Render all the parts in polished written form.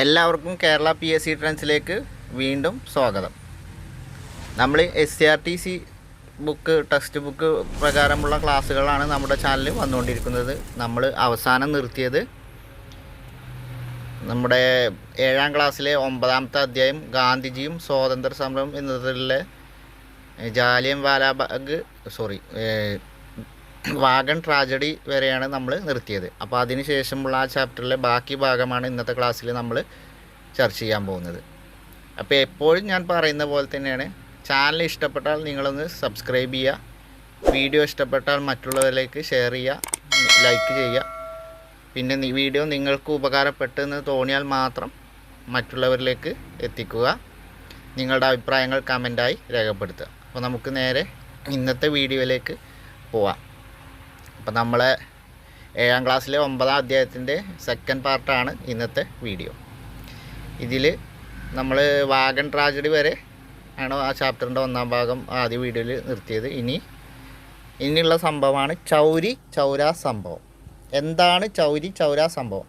എല്ലാവർക്കും കേരള PSC ട്രെൻഡ്സിലേക്ക് വീണ്ടും സ്വാഗതം. നമ്മൾ SCRTC ബുക്ക് ടെക്സ്റ്റ് ബുക്ക് പ്രകാരമുള്ള ക്ലാസ്സുകളാണ് നമ്മുടെ ചാനലിൽ വന്നുകൊണ്ടിരിക്കുന്നത്. നമ്മൾ അവസാനം നിർത്തിയത് നമ്മുടെ 7ാം ക്ലാസ്സിലെ 9ാമത്തെ അധ്യായം ഗാന്ധിജിയും സ്വാതന്ത്ര്യ സമരവും എന്നതിലെ വാഗൺ ട്രാജഡി വരെയാണ് നമ്മൾ നിർത്തിയത്. അപ്പോൾ അതിന് ശേഷമുള്ള ആ ചാപ്റ്ററിലെ ബാക്കി ഭാഗമാണ് ഇന്നത്തെ ക്ലാസ്സിൽ നമ്മൾ ചർച്ച ചെയ്യാൻ പോകുന്നത്. അപ്പോൾ എപ്പോഴും ഞാൻ പറയുന്ന പോലെ തന്നെയാണ്, ചാനൽ ഇഷ്ടപ്പെട്ടാൽ നിങ്ങളൊന്ന് സബ്സ്ക്രൈബ് ചെയ്യുക, വീഡിയോ ഇഷ്ടപ്പെട്ടാൽ മറ്റുള്ളവരിലേക്ക് ഷെയർ ചെയ്യുക, ലൈക്ക് ചെയ്യുക. പിന്നെ വീഡിയോ നിങ്ങൾക്ക് ഉപകാരപ്പെട്ടെന്ന് തോന്നിയാൽ മാത്രം മറ്റുള്ളവരിലേക്ക് എത്തിക്കുക. നിങ്ങളുടെ അഭിപ്രായങ്ങൾ കമൻറ്റായി രേഖപ്പെടുത്തുക. അപ്പോൾ നമുക്ക് നേരെ ഇന്നത്തെ വീഡിയോയിലേക്ക് പോവാം. അപ്പോൾ നമ്മളെ 7ാം ക്ലാസ്സിലെ 9ാം അധ്യായത്തിൻ്റെ സെക്കൻഡ് പാർട്ടാണ് ഇന്നത്തെ വീഡിയോ. ഇതിൽ നമ്മൾ വാഗൺ ട്രാജഡി വരെ ആണ് ആ ചാപ്റ്ററിൻ്റെ 1ാം ഭാഗം ആദ്യ വീഡിയോയിൽ നിർത്തിയത്. ഇനിയുള്ള സംഭവമാണ് ചൗരി ചൗര സംഭവം. എന്താണ് ചൗരി ചൗര സംഭവം?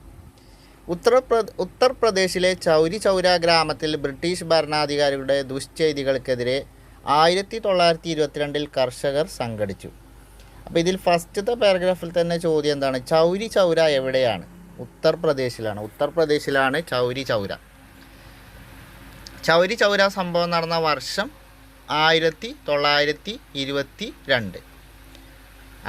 ഉത്തർപ്രദേശിലെ ചൗരി ചൗര ഗ്രാമത്തിൽ ബ്രിട്ടീഷ് ഭരണാധികാരികളുടെ ദുഷ്ചെയ്തികൾക്കെതിരെ 1922 കർഷകർ സംഘടിച്ചു. അപ്പോൾ ഇതിൽ ഫസ്റ്റത്തെ പാരഗ്രാഫിൽ തന്നെ ചോദ്യം എന്താണ്? ചൗരി ചൗര എവിടെയാണ്? ഉത്തർപ്രദേശിലാണ് ചൗരി ചൗര. ചൗരി ചൗര സംഭവം നടന്ന വർഷം 1922.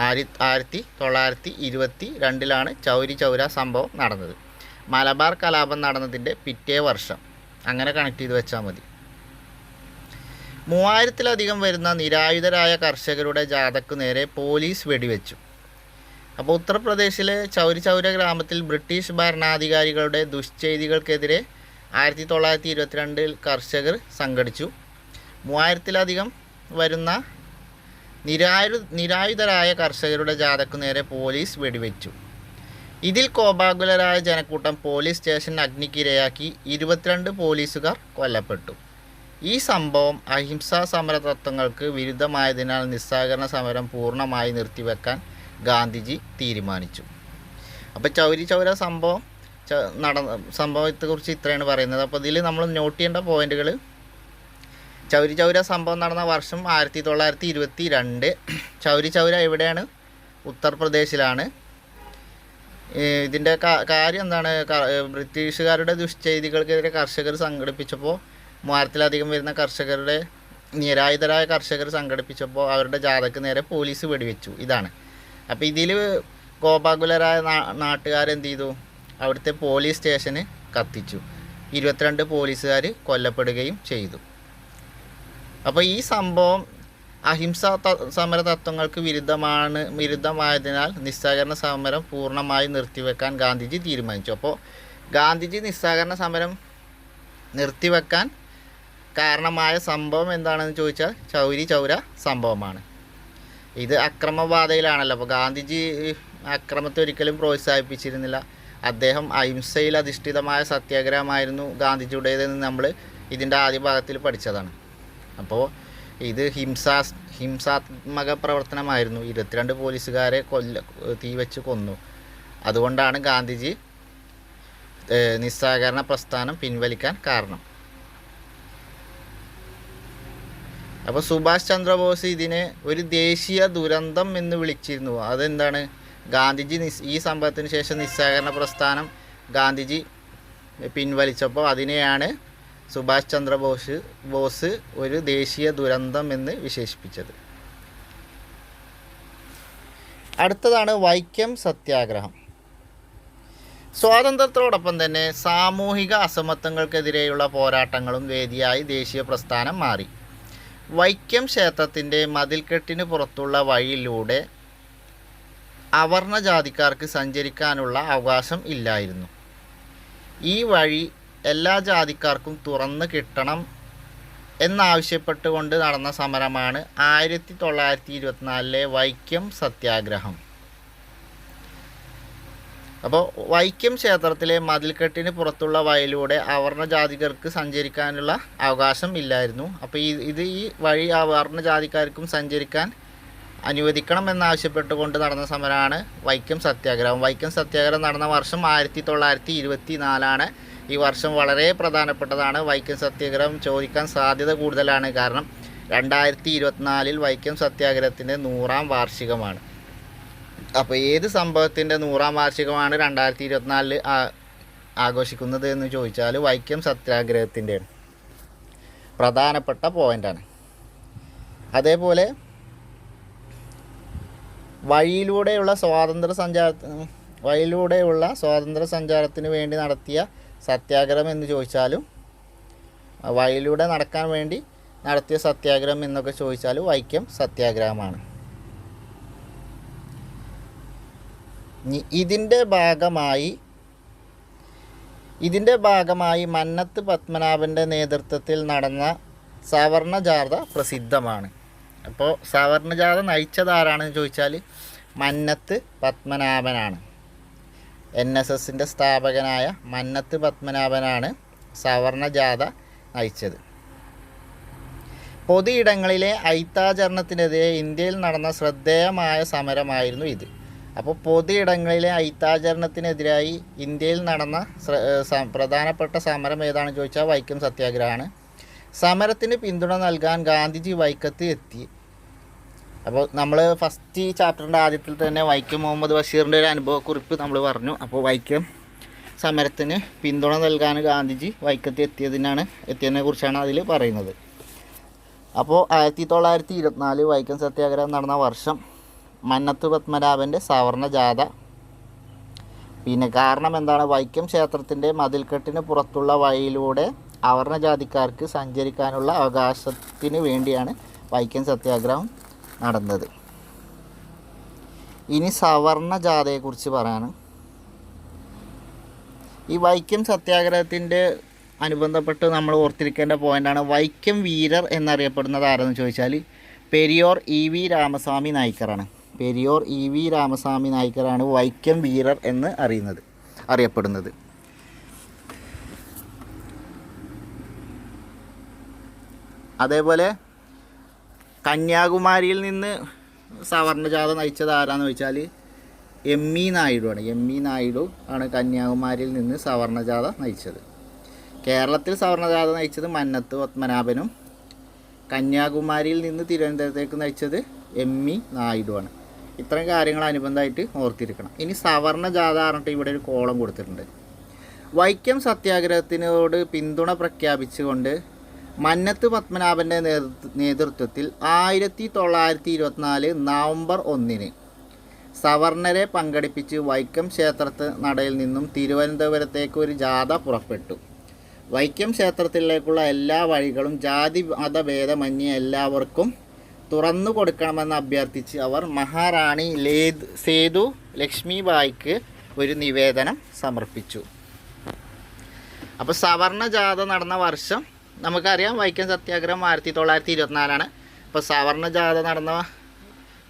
1922 ചൗരി ചൗര സംഭവം നടന്നത്. മലബാർ കലാപം നടന്നതിൻ്റെ പിറ്റേ വർഷം. അങ്ങനെ കണക്ട് ചെയ്ത് വെച്ചാൽ മതി. 3000-ലധികം വരുന്ന നിരായുധരായ കർഷകരുടെ ജാഥയ്ക്കു നേരെ പോലീസ് വെടിവെച്ചു. അപ്പോൾ ഉത്തർപ്രദേശിലെ ചൗരി ചൗര ഗ്രാമത്തിൽ ബ്രിട്ടീഷ് ഭരണാധികാരികളുടെ ദുഷ്ചെയ്തികൾക്കെതിരെ 1922 കർഷകർ സംഘടിച്ചു. 3000-ലധികം വരുന്ന നിരായുധരായ കർഷകരുടെ ജാഥയ്ക്കു നേരെ പോലീസ് വെടിവെച്ചു. ഇതിൽ കോപാകുലരായ ജനക്കൂട്ടം പോലീസ് സ്റ്റേഷൻ അഗ്നിക്കിരയാക്കി. 22 പോലീസുകാർ കൊല്ലപ്പെട്ടു. ഈ സംഭവം അഹിംസാ സമര തത്വങ്ങൾക്ക് വിരുദ്ധമായതിനാൽ നിസ്സഹകരണ സമരം പൂർണ്ണമായി നിർത്തിവെക്കാൻ ഗാന്ധിജി തീരുമാനിച്ചു. അപ്പോൾ ചൗരി ചൗര സംഭവത്തെക്കുറിച്ച് ഇത്രയാണ് പറയുന്നത്. അപ്പോൾ ഇതിൽ നമ്മൾ നോട്ട് ചെയ്യേണ്ട പോയിന്റുകൾ: ചൗരി ചൗര സംഭവം നടന്ന വർഷം 1922. ചൗരി ചൗര എവിടെയാണ്? ഉത്തർപ്രദേശിലാണ്. ഇതിൻ്റെ കാര്യം എന്താണ്? ബ്രിട്ടീഷുകാരുടെ ദുഷ്ചെയ്തികൾക്കെതിരെ കർഷകർ സംഘടിപ്പിച്ചപ്പോൾ 3000-ലധികം വരുന്ന നിരായുധരായ കർഷകർ സംഘടിപ്പിച്ചപ്പോൾ അവരുടെ ജാഥയ്ക്ക് നേരെ പോലീസ് വെടിവെച്ചു. ഇതാണ്. അപ്പോൾ ഇതിൽ കോപാകുലരായ നാട്ടുകാരെന്ത് ചെയ്തു? അവിടുത്തെ പോലീസ് സ്റ്റേഷന് കത്തിച്ചു. 22 പോലീസുകാർ കൊല്ലപ്പെടുകയും ചെയ്തു. അപ്പോൾ ഈ സംഭവം അഹിംസാ സമര തത്വങ്ങൾക്ക് വിരുദ്ധമായതിനാൽ നിസ്സഹകരണ സമരം പൂർണ്ണമായി നിർത്തിവെക്കാൻ ഗാന്ധിജി തീരുമാനിച്ചു. അപ്പോൾ ഗാന്ധിജി നിസ്സഹകരണ സമരം നിർത്തിവെക്കാൻ കാരണമായ സംഭവം എന്താണെന്ന് ചോദിച്ചാൽ ചൗരി ചൗര സംഭവമാണ്. ഇത് അക്രമബാധയിലാണല്ലോ. അപ്പോൾ ഗാന്ധിജി അക്രമത്തെ ഒരിക്കലും പ്രോത്സാഹിപ്പിച്ചിരുന്നില്ല. അദ്ദേഹം അഹിംസയിൽ അധിഷ്ഠിതമായ സത്യാഗ്രഹമായിരുന്നു ഗാന്ധിജിയുടേതെന്ന് നമ്മൾ ഇതിൻ്റെ ആദ്യ ഭാഗത്തിൽ പഠിച്ചതാണ്. അപ്പോൾ ഇത് ഹിംസാത്മക പ്രവർത്തനമായിരുന്നു. 22 പോലീസുകാരെ തീ വെച്ച് കൊന്നു. അതുകൊണ്ടാണ് ഗാന്ധിജി നിസ്സഹകരണ പ്രസ്ഥാനം പിൻവലിക്കാൻ കാരണം. അപ്പോൾ സുഭാഷ് ചന്ദ്രബോസ് ഇതിനെ ഒരു ദേശീയ ദുരന്തം എന്ന് വിളിച്ചിരുന്നു. അതെന്താണ്? ഗാന്ധിജി ഈ സംഭവത്തിന് ശേഷം നിസ്സഹകരണ പ്രസ്ഥാനം ഗാന്ധിജി പിൻവലിച്ചപ്പോൾ അതിനെയാണ് സുഭാഷ് ചന്ദ്രബോസ് ഒരു ദേശീയ ദുരന്തം എന്ന് വിശേഷിപ്പിച്ചത്. അടുത്തതാണ് വൈക്കം സത്യാഗ്രഹം. സ്വാതന്ത്ര്യത്തോടൊപ്പം തന്നെ സാമൂഹിക അസമത്വങ്ങൾക്കെതിരെയുള്ള പോരാട്ടങ്ങളും വേദിയായി ദേശീയ പ്രസ്ഥാനം മാറി. വൈക്കം ക്ഷേത്രത്തിൻ്റെ മതിൽക്കെട്ടിന് പുറത്തുള്ള വഴിയിലൂടെ അവർണ ജാതിക്കാർക്ക് സഞ്ചരിക്കാനുള്ള അവകാശം ഇല്ലായിരുന്നു. ഈ വഴി എല്ലാ ജാതിക്കാർക്കും തുറന്നു കിട്ടണം എന്നാവശ്യപ്പെട്ടുകൊണ്ട് നടന്ന സമരമാണ് 1924 വൈക്കം സത്യാഗ്രഹം. അപ്പോൾ വൈക്കം ക്ഷേത്രത്തിലെ മതിൽക്കെട്ടിന് പുറത്തുള്ള വഴിയിലൂടെ അവർണ ജാതികർക്ക് സഞ്ചരിക്കാനുള്ള അവകാശം ഇല്ലായിരുന്നു. അപ്പോൾ ഈ വഴി അവർണ ജാതിക്കാർക്കും സഞ്ചരിക്കാൻ അനുവദിക്കണം എന്നാവശ്യപ്പെട്ടുകൊണ്ട് നടന്ന സമരമാണ് വൈക്കം സത്യാഗ്രഹം. വൈക്കം സത്യാഗ്രഹം നടന്ന വർഷം 1924. ഈ വർഷം വളരെ പ്രധാനപ്പെട്ടതാണ്. വൈക്കം സത്യാഗ്രഹം ചോദിക്കാൻ സാധ്യത കൂടുതലാണ്. കാരണം 2024 വൈക്കം സത്യാഗ്രഹത്തിൻ്റെ 100ാം വാർഷികമാണ്. അപ്പോൾ ഏത് സംഭവത്തിൻ്റെ 100ാം വാർഷികമാണ് 2024 ആഘോഷിക്കുന്നത് എന്ന് ചോദിച്ചാൽ വൈക്കം സത്യാഗ്രഹത്തിൻ്റെ പ്രധാനപ്പെട്ട പോയിൻ്റാണ്. അതേപോലെ വഴിയിലൂടെയുള്ള സ്വാതന്ത്ര്യ സഞ്ചാരത്തിന് വേണ്ടി നടത്തിയ സത്യാഗ്രഹം എന്ന് ചോദിച്ചാലും, വഴിയിലൂടെ നടക്കാൻ വേണ്ടി നടത്തിയ സത്യാഗ്രഹം എന്നൊക്കെ ചോദിച്ചാൽ വൈക്കം സത്യാഗ്രഹമാണ്. ഇതിൻ്റെ ഭാഗമായി മന്നത്ത് പത്മനാഭൻ്റെ നേതൃത്വത്തിൽ നടന്ന സവർണ ജാഥ പ്രസിദ്ധമാണ്. അപ്പോൾ സവർണ ജാഥ നയിച്ചതാരാണെന്ന് ചോദിച്ചാൽ മന്നത്ത് പത്മനാഭനാണ്. NSSൻ്റെ സ്ഥാപകനായ മന്നത്ത് പത്മനാഭനാണ് സവർണ ജാഥ നയിച്ചത്. പൊതുയിടങ്ങളിലെ അയിത്താചരണത്തിനെതിരെ ഇന്ത്യയിൽ നടന്ന ശ്രദ്ധേയമായ സമരമായിരുന്നു ഇത്. അപ്പോൾ പൊതുയിടങ്ങളിലെ അയിത്താചരണത്തിനെതിരായി ഇന്ത്യയിൽ നടന്ന പ്രധാനപ്പെട്ട സമരം ഏതാണെന്ന് ചോദിച്ചാൽ വൈക്കം സത്യാഗ്രഹമാണ്. സമരത്തിന് പിന്തുണ നൽകാൻ ഗാന്ധിജി വൈക്കത്ത് എത്തി. അപ്പോൾ നമ്മൾ ഫസ്റ്റ് ചാപ്റ്ററിൻ്റെ ആദ്യത്തിൽ തന്നെ വൈക്കം മുഹമ്മദ് ബഷീറിൻ്റെ ഒരു അനുഭവക്കുറിപ്പ് നമ്മൾ പറഞ്ഞു. അപ്പോൾ വൈക്കം സമരത്തിന് പിന്തുണ നൽകാൻ ഗാന്ധിജി വൈക്കത്ത് എത്തിയതിനെ കുറിച്ചാണ് അതിൽ പറയുന്നത്. അപ്പോൾ 1924 വൈക്കം സത്യാഗ്രഹം നടന്ന വർഷം മന്നത്ത് പത്മനാഭൻ്റെ സവർണ ജാഥ. പിന്നെ കാരണം എന്താണ്? വൈക്കം ക്ഷേത്രത്തിൻ്റെ മതിൽക്കെട്ടിന് പുറത്തുള്ള വഴിയിലൂടെ അവർണ ജാതിക്കാർക്ക് സഞ്ചരിക്കാനുള്ള അവകാശത്തിന് വേണ്ടിയാണ് വൈക്കം സത്യാഗ്രഹം നടന്നത്. ഇനി സവർണ ജാഥയെക്കുറിച്ച് പറയാനാണ്. ഈ വൈക്കം സത്യാഗ്രഹത്തിൻ്റെ അനുബന്ധപ്പെട്ട് നമ്മൾ ഓർത്തിരിക്കേണ്ട പോയിൻ്റാണ് വൈക്കം വീരർ എന്നറിയപ്പെടുന്നത് ആരെന്ന് ചോദിച്ചാൽ പെരിയോർ E.V. രാമസ്വാമി നായ്ക്കറാണ്. പെരിയോർ E.V. രാമസ്വാമി നായ്ക്കറാണ് വൈക്കം വീരർ എന്ന് അറിയപ്പെടുന്നത്. അതേപോലെ കന്യാകുമാരിയിൽ നിന്ന് സവർണ ജാഥ നയിച്ചത് ആരാന്ന് ചോദിച്ചാൽ M.E. നായിഡു ആണ്. M.E. നായിഡു ആണ് കന്യാകുമാരിയിൽ നിന്ന് സവർണ ജാഥ നയിച്ചത്. കേരളത്തിൽ സവർണ ജാഥ നയിച്ചത് മന്നത്ത് പത്മനാഭനും കന്യാകുമാരിയിൽ നിന്ന് തിരുവനന്തപുരത്തേക്ക് നയിച്ചത് M.E. നായിഡു ആണ്. ഇത്രയും കാര്യങ്ങൾ അനുബന്ധമായിട്ട് ഓർത്തിരിക്കണം. ഇനി സവർണ ജാഥ പറഞ്ഞിട്ട് ഇവിടെ ഒരു കോളം കൊടുത്തിട്ടുണ്ട്. വൈക്കം സത്യാഗ്രഹത്തിനോട് പിന്തുണ പ്രഖ്യാപിച്ചുകൊണ്ട് മന്നത്ത് പത്മനാഭൻ്റെ നേതൃത്വത്തിൽ 1924 നവംബർ 1 സവർണരെ പങ്കെടുപ്പിച്ച് വൈക്കം ക്ഷേത്രത്ത് നടയിൽ നിന്നും തിരുവനന്തപുരത്തേക്ക് ഒരു ജാഥ പുറപ്പെട്ടു. വൈക്കം ക്ഷേത്രത്തിലേക്കുള്ള എല്ലാ വഴികളും ജാതി മതഭേദമന്യേ എല്ലാവർക്കും തുറന്നു കൊടുക്കണമെന്ന് അഭ്യർത്ഥിച്ച് അവർ മഹാറാണി സേതു ലക്ഷ്മിബായിക്ക് ഒരു നിവേദനം സമർപ്പിച്ചു. അപ്പോൾ സവർണ ജാഥ നടന്ന വർഷം നമുക്കറിയാം. വൈക്കം സത്യാഗ്രഹം 1924 അപ്പോൾ സവർണ ജാഥ നടന്ന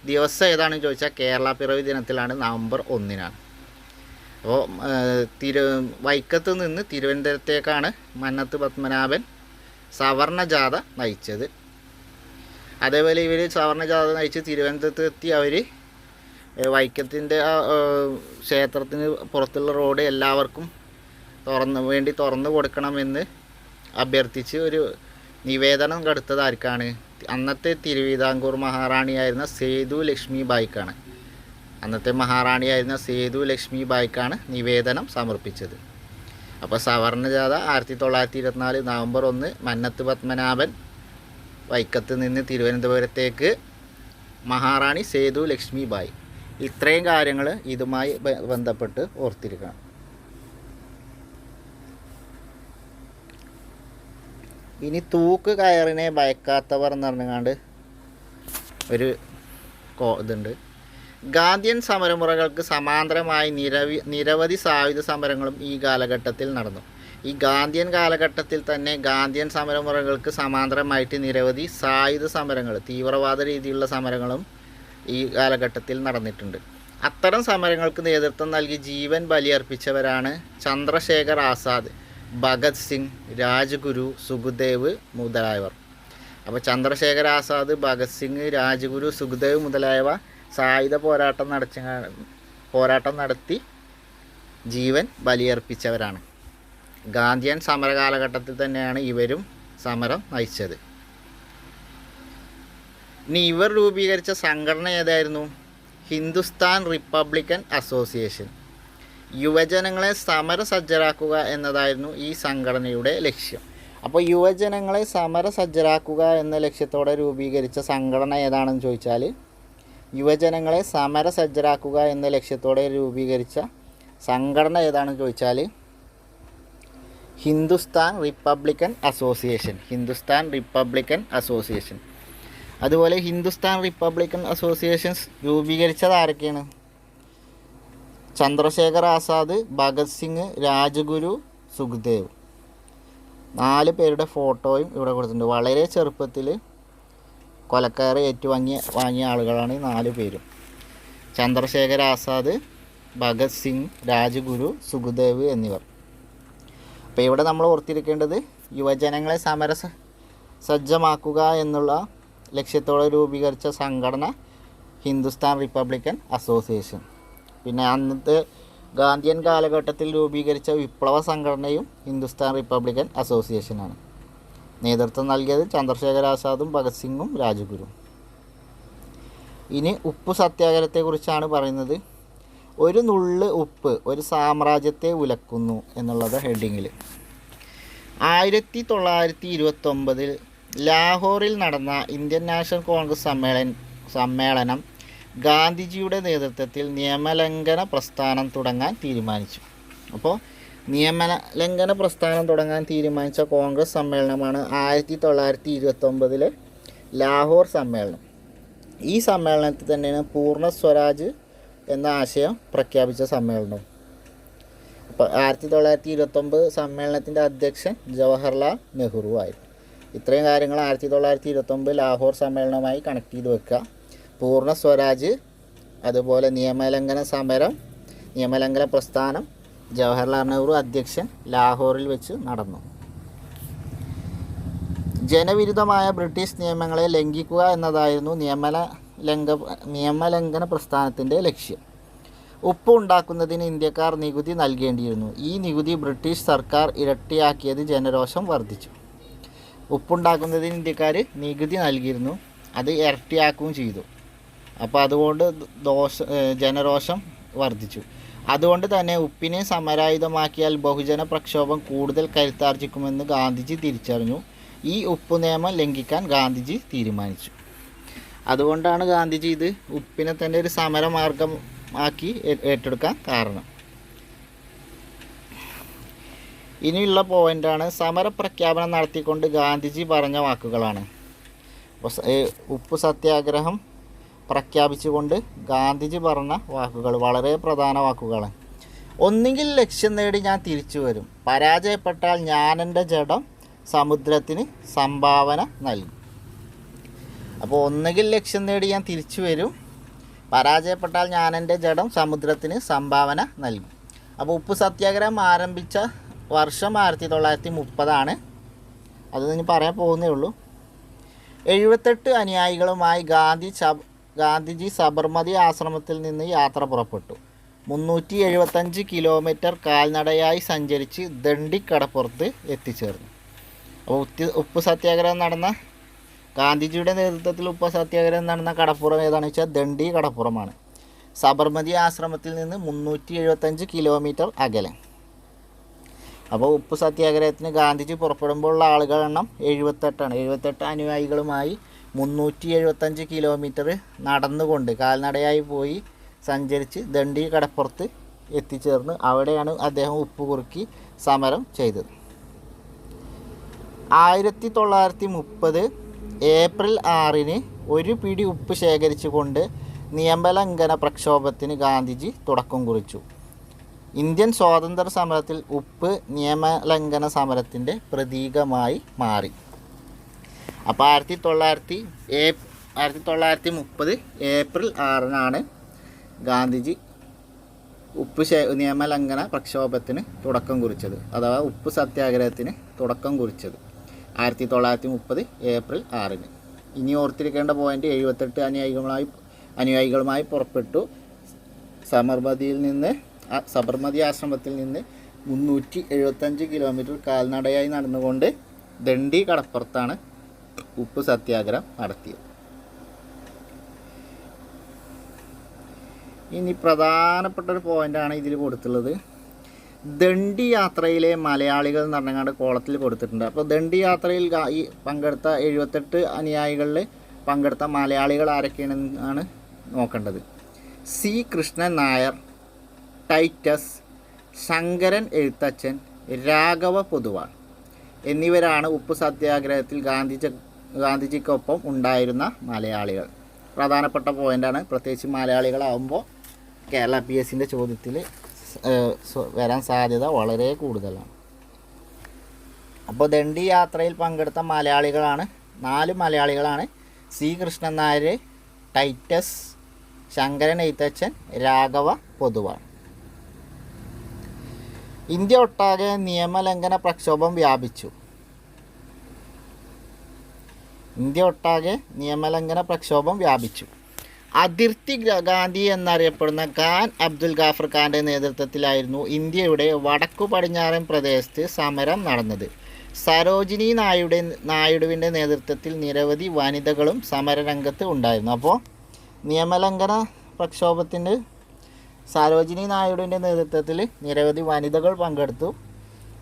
ദിവസം ഏതാണെന്ന് ചോദിച്ചാൽ കേരള പിറവി ദിനത്തിലാണ്, നവംബർ 1. അപ്പോൾ വൈക്കത്ത് നിന്ന് തിരുവനന്തപുരത്തേക്കാണ് മന്നത്ത് പത്മനാഭൻ സവർണ ജാഥ നയിച്ചത്. അതേപോലെ ഇവർ സവർണ ജാഥ നയിച്ച് തിരുവനന്തപുരത്ത് എത്തി അവർ വൈക്കത്തിൻ്റെ ക്ഷേത്രത്തിന് പുറത്തുള്ള റോഡ് എല്ലാവർക്കും തുറന്നു കൊടുക്കണമെന്ന് അഭ്യർത്ഥിച്ച് ഒരു നിവേദനം കൊടുത്തത് ആർക്കാണ്? അന്നത്തെ തിരുവിതാംകൂർ മഹാറാണിയായിരുന്ന സേതു ലക്ഷ്മിബായിക്കാണ്. നിവേദനം സമർപ്പിച്ചത്. അപ്പോൾ സവർണ ജാഥ 1924 നവംബർ 1 മന്നത്ത് പത്മനാഭൻ വൈക്കത്ത് നിന്ന് തിരുവനന്തപുരത്തേക്ക് മഹാറാണി സേതു ലക്ഷ്മിബായി. ഇത്രയും കാര്യങ്ങൾ ഇതുമായി ബന്ധപ്പെട്ട് ഓർത്തിരിക്കണം. ഇനി തൂക്ക് കയറിനെ ഭയക്കാത്തവർ എന്ന് പറഞ്ഞുകൊണ്ട് ഒരു ഇതുണ്ട്. ഗാന്ധിയൻ സമരമുറകൾക്ക് സമാന്തരമായി നിരവധി സായുധ സമരങ്ങളും ഈ കാലഘട്ടത്തിൽ നടന്നു. ഈ ഗാന്ധിയൻ കാലഘട്ടത്തിൽ തന്നെ ഗാന്ധിയൻ സമരമുറകൾക്ക് സമാന്തരമായിട്ട് നിരവധി സായുധ സമരങ്ങൾ, തീവ്രവാദ രീതിയിലുള്ള സമരങ്ങളും ഈ കാലഘട്ടത്തിൽ നടന്നിട്ടുണ്ട്. അത്തരം സമരങ്ങൾക്ക് നേതൃത്വം നൽകി ജീവൻ ബലിയർപ്പിച്ചവരാണ് ചന്ദ്രശേഖർ ആസാദ്, ഭഗത് സിംഗ്, രാജ്ഗുരു, സുഖദേവ് മുതലായവർ. അപ്പോൾ ചന്ദ്രശേഖർ ആസാദ്, ഭഗത് സിംഗ്, രാജ്ഗുരു, സുഖദേവ് മുതലായവ സായുധ പോരാട്ടം നടത്തി ജീവൻ ബലിയർപ്പിച്ചവരാണ്. ഗാന്ധിയൻ സമര കാലഘട്ടത്തിൽ തന്നെയാണ് ഇവരും സമരം നയിച്ചത്. ഇനി ഇവർ രൂപീകരിച്ച സംഘടന ഏതായിരുന്നു? Hindustan Republican association. യുവജനങ്ങളെ സമരസജ്ജരാക്കുക എന്നതായിരുന്നു ഈ സംഘടനയുടെ ലക്ഷ്യം. അപ്പോൾ യുവജനങ്ങളെ സമരസജ്ജരാക്കുക എന്ന ലക്ഷ്യത്തോടെ രൂപീകരിച്ച സംഘടന ഏതാണെന്ന് ചോദിച്ചാൽ, യുവജനങ്ങളെ സമരസജ്ജരാക്കുക എന്ന ലക്ഷ്യത്തോടെ രൂപീകരിച്ച സംഘടന ഏതാണെന്ന് ചോദിച്ചാൽ Hindustan Republican association. Hindustan Republican association. അതുപോലെ ഹിന്ദുസ്ഥാൻ റിപ്പബ്ലിക്കൻ അസോസിയേഷൻസ് രൂപീകരിച്ചത് ആരൊക്കെയാണ്? ചന്ദ്രശേഖർ ആസാദ്, ഭഗത് സിംഗ്, രാജഗുരു, സുഖ്ദേവ്. 4 പേരുടെ ഫോട്ടോയും ഇവിടെ കൊടുത്തിട്ടുണ്ട്. വളരെ ചെറുപ്പത്തിൽ കൊലക്കയറ് വാങ്ങിയ ആളുകളാണ് ഈ 4 പേരും. ചന്ദ്രശേഖർ ആസാദ്, ഭഗത് സിംഗ്, രാജഗുരു, സുഖ്ദേവ് എന്നിവർ. അപ്പോൾ ഇവിടെ നമ്മൾ ഓർത്തിരിക്കേണ്ടത് യുവജനങ്ങളെ സജ്ജമാക്കുക എന്നുള്ള ലക്ഷ്യത്തോടെ രൂപീകരിച്ച സംഘടന ഹിന്ദുസ്ഥാൻ റിപ്പബ്ലിക്കൻ അസോസിയേഷൻ. പിന്നെ അന്നത്തെ ഗാന്ധിയൻ കാലഘട്ടത്തിൽ രൂപീകരിച്ച വിപ്ലവ സംഘടനയും ഹിന്ദുസ്ഥാൻ റിപ്പബ്ലിക്കൻ അസോസിയേഷനാണ്. നേതൃത്വം നൽകിയത് ചന്ദ്രശേഖർ ആസാദും ഭഗത് സിംഗും രാജഗുരും. ഇനി ഉപ്പു സത്യാഗ്രഹത്തെക്കുറിച്ചാണ് പറയുന്നത്. ഒരു നുള്ള് ഉപ്പ് ഒരു സാമ്രാജ്യത്തെ ഉലക്കുന്നു എന്നുള്ളത് ഹെഡിങ്ങിൽ. 1929 ലാഹോറിൽ നടന്ന ഇന്ത്യൻ നാഷണൽ കോൺഗ്രസ് സമ്മേളനം ഗാന്ധിജിയുടെ നേതൃത്വത്തിൽ നിയമലംഘന പ്രസ്ഥാനം തുടങ്ങാൻ തീരുമാനിച്ചു. അപ്പോൾ നിയമലംഘന പ്രസ്ഥാനം തുടങ്ങാൻ തീരുമാനിച്ച കോൺഗ്രസ് സമ്മേളനമാണ് 1929 ലാഹോർ സമ്മേളനം. ഈ സമ്മേളനത്തിൽ തന്നെയാണ് പൂർണ്ണ സ്വരാജ് എന്ന ആശയം പ്രഖ്യാപിച്ച സമ്മേളനം. അപ്പോൾ 1929 സമ്മേളനത്തിൻ്റെ അധ്യക്ഷൻ ജവഹർലാൽ നെഹ്റു ആയിരുന്നു. ഇത്രയും കാര്യങ്ങൾ 1929 ലാഹോർ സമ്മേളനവുമായി കണക്ട് ചെയ്ത് വെക്കുക. പൂർണ്ണ സ്വരാജ്, അതുപോലെ നിയമലംഘന പ്രസ്ഥാനം, ജവഹർലാൽ നെഹ്റു അധ്യക്ഷൻ, ലാഹോറിൽ വെച്ച് നടന്നു. ജനവിരുദ്ധമായ ബ്രിട്ടീഷ് നിയമങ്ങളെ ലംഘിക്കുക എന്നതായിരുന്നു നിയമലംഘന പ്രസ്ഥാനത്തിൻ്റെ ലക്ഷ്യം. ഉപ്പ് ഉണ്ടാക്കുന്നതിന് ഇന്ത്യക്കാർ നികുതി നൽകേണ്ടിയിരുന്നു. ഈ നികുതി ബ്രിട്ടീഷ് സർക്കാർ ഇരട്ടിയാക്കിയത് ജനരോഷം വർദ്ധിച്ചു. ഉപ്പുണ്ടാക്കുന്നതിന് ഇന്ത്യക്കാർ നികുതി നൽകിയിരുന്നു, അത് ഇരട്ടിയാക്കുകയും ചെയ്തു. അപ്പോൾ അതുകൊണ്ട് ജനരോഷം വർദ്ധിച്ചു. അതുകൊണ്ട് തന്നെ ഉപ്പിനെ സമരായുധമാക്കിയാൽ ബഹുജന പ്രക്ഷോഭം കൂടുതൽ കരുത്താർജിക്കുമെന്ന് ഗാന്ധിജി തിരിച്ചറിഞ്ഞു. ഈ ഉപ്പു നിയമം ലംഘിക്കാൻ ഗാന്ധിജി തീരുമാനിച്ചു. അതുകൊണ്ടാണ് ഗാന്ധിജി ഇത് ഉപ്പിനെ തന്നെ ഒരു സമരമാർഗമാക്കി ഏറ്റെടുക്കാൻ കാരണം. ഇനിയുള്ള പോയിൻ്റാണ് സമരപ്രഖ്യാപനം നടത്തിക്കൊണ്ട് ഗാന്ധിജി പറഞ്ഞ വാക്കുകളാണ്. ഉപ്പു സത്യാഗ്രഹം പ്രഖ്യാപിച്ചുകൊണ്ട് ഗാന്ധിജി പറഞ്ഞ വാക്കുകൾ വളരെ പ്രധാന വാക്കുകളാണ്. ഒന്നുകിൽ ലക്ഷ്യം നേടി ഞാൻ തിരിച്ചു വരും, പരാജയപ്പെട്ടാൽ ഞാൻ എൻ്റെ ജഡം സമുദ്രത്തിന് സംഭാവന നൽകും. അപ്പോൾ ഒന്നുകിൽ ലക്ഷ്യം നേടി ഞാൻ തിരിച്ചു വരും, പരാജയപ്പെട്ടാൽ ഞാൻ എൻ്റെ ജഡം സമുദ്രത്തിന് സംഭാവന നൽകും. അപ്പോൾ ഉപ്പു സത്യാഗ്രഹം ആരംഭിച്ച വർഷം 1930 അത് ഇനി പറയാൻ പോകുന്നേ ഉള്ളൂ. 78 അനുയായികളുമായി ഗാന്ധിജി സബർമതി ആശ്രമത്തിൽ നിന്ന് യാത്ര പുറപ്പെട്ടു. 375 കിലോമീറ്റർ കാൽനടയായി സഞ്ചരിച്ച് ദണ്ഡിക്കടപ്പുറത്ത് എത്തിച്ചേർന്നു. അപ്പോൾ ഉപ്പു സത്യാഗ്രഹം നടന്ന ഗാന്ധിജിയുടെ നേതൃത്വത്തിൽ ഉപ്പു സത്യാഗ്രഹം നടന്ന കടപ്പുറം ഏതാണെന്ന് വെച്ചാൽ ദണ്ഡി കടപ്പുറമാണ്. സബർമതി ആശ്രമത്തിൽ നിന്ന് 375 കിലോമീറ്റർ അകലെ. അപ്പോൾ ഉപ്പു സത്യാഗ്രഹത്തിന് ഗാന്ധിജി പുറപ്പെടുമ്പോൾ ഉള്ള ആളുകളുടെ എണ്ണം 78 78 അനുയായികളുമായി 375 കിലോമീറ്റർ നടന്നുകൊണ്ട് കാൽനടയായി പോയി സഞ്ചരിച്ച് ദണ്ഡി കടപ്പുറത്ത് എത്തിച്ചേർന്ന് അവിടെയാണ് അദ്ദേഹം ഉപ്പ് കുറുക്കി സമരം ചെയ്തത്. 1930 ഏപ്രിൽ 6 ഒരു പിടി ഉപ്പ് ശേഖരിച്ചുകൊണ്ട് നിയമലംഘന പ്രക്ഷോഭത്തിന് ഗാന്ധിജി തുടക്കം കുറിച്ചു. ഇന്ത്യൻ സ്വാതന്ത്ര്യ സമരത്തിൽ ഉപ്പ് നിയമലംഘന സമരത്തിൻ്റെ പ്രതീകമായി മാറി. അപ്പോൾ 1930 ഏപ്രിൽ 6 ഗാന്ധിജി ഉപ്പ് നിയമലംഘന പ്രക്ഷോഭത്തിന് തുടക്കം കുറിച്ചത്, അഥവാ ഉപ്പ് സത്യാഗ്രഹത്തിന് തുടക്കം കുറിച്ചത് 1930 ഏപ്രിൽ 6. ഇനി ഓർത്തിരിക്കേണ്ട പോയിൻ്റ് 78 അനുയായികളുമായി പുറപ്പെട്ടു. സബർമതി ആശ്രമത്തിൽ നിന്ന് 375 കിലോമീറ്റർ കാൽനടയായി നടന്നുകൊണ്ട് ദണ്ഡി കടപ്പുറത്താണ് ഉപ്പ് സത്യാഗ്രഹം നടത്തിയത്. ഇനി പ്രധാനപ്പെട്ട ഒരു പോയിൻ്റാണ് ഇതിൽ കൊടുത്തുള്ളത്. ദണ്ഡി യാത്രയിലെ മലയാളികൾ എന്ന് പറഞ്ഞാൽ കോളത്തിൽ കൊടുത്തിട്ടുണ്ട്. അപ്പോൾ ദണ്ഡി യാത്രയിൽ ഈ പങ്കെടുത്ത 78 അനുയായികളിൽ പങ്കെടുത്ത മലയാളികൾ ആരൊക്കെയാണെന്നാണ് നോക്കേണ്ടത്. സി കൃഷ്ണൻ നായർ, ടൈറ്റസ്, ശങ്കരൻ എഴുത്തച്ഛൻ, രാഘവ പൊതുവാൾ എന്നിവരാണ് ഉപ്പ് സത്യാഗ്രഹത്തിൽ ഗാന്ധിജിക്കൊപ്പം ഉണ്ടായിരുന്ന മലയാളികൾ. പ്രധാനപ്പെട്ട പോയിൻ്റാണ്. പ്രത്യേകിച്ച് മലയാളികളാകുമ്പോൾ കേരള PSCൻ്റെ ചോദ്യത്തിൽ വരാൻ സാധ്യത വളരെ കൂടുതലാണ്. അപ്പോൾ ദണ്ഡി യാത്രയിൽ പങ്കെടുത്ത മലയാളികളാണ് 4 മലയാളികളാണ്. C Krishnan Nair, Titus, Sankaran Ezhuthachan, Raghava Poduval. India ഒട്ടാകെ നിയമലംഘന പ്രക്ഷോഭം വ്യാപിച്ചു. അതിർത്തി ഗാന്ധി എന്നറിയപ്പെടുന്ന ഖാൻ അബ്ദുൽ ഗാഫർ ഖാൻ്റെ നേതൃത്വത്തിലായിരുന്നു ഇന്ത്യയുടെ വടക്കു പടിഞ്ഞാറൻ പ്രദേശത്ത് സമരം നടന്നത്. സരോജിനി നായിഡുവിൻ്റെ നേതൃത്വത്തിൽ നിരവധി വനിതകളും സമരരംഗത്ത് ഉണ്ടായിരുന്നു. അപ്പോൾ നിയമലംഘന പ്രക്ഷോഭത്തിന് സരോജിനി നായിഡുവിൻ്റെ നേതൃത്വത്തിൽ നിരവധി വനിതകൾ പങ്കെടുത്തു.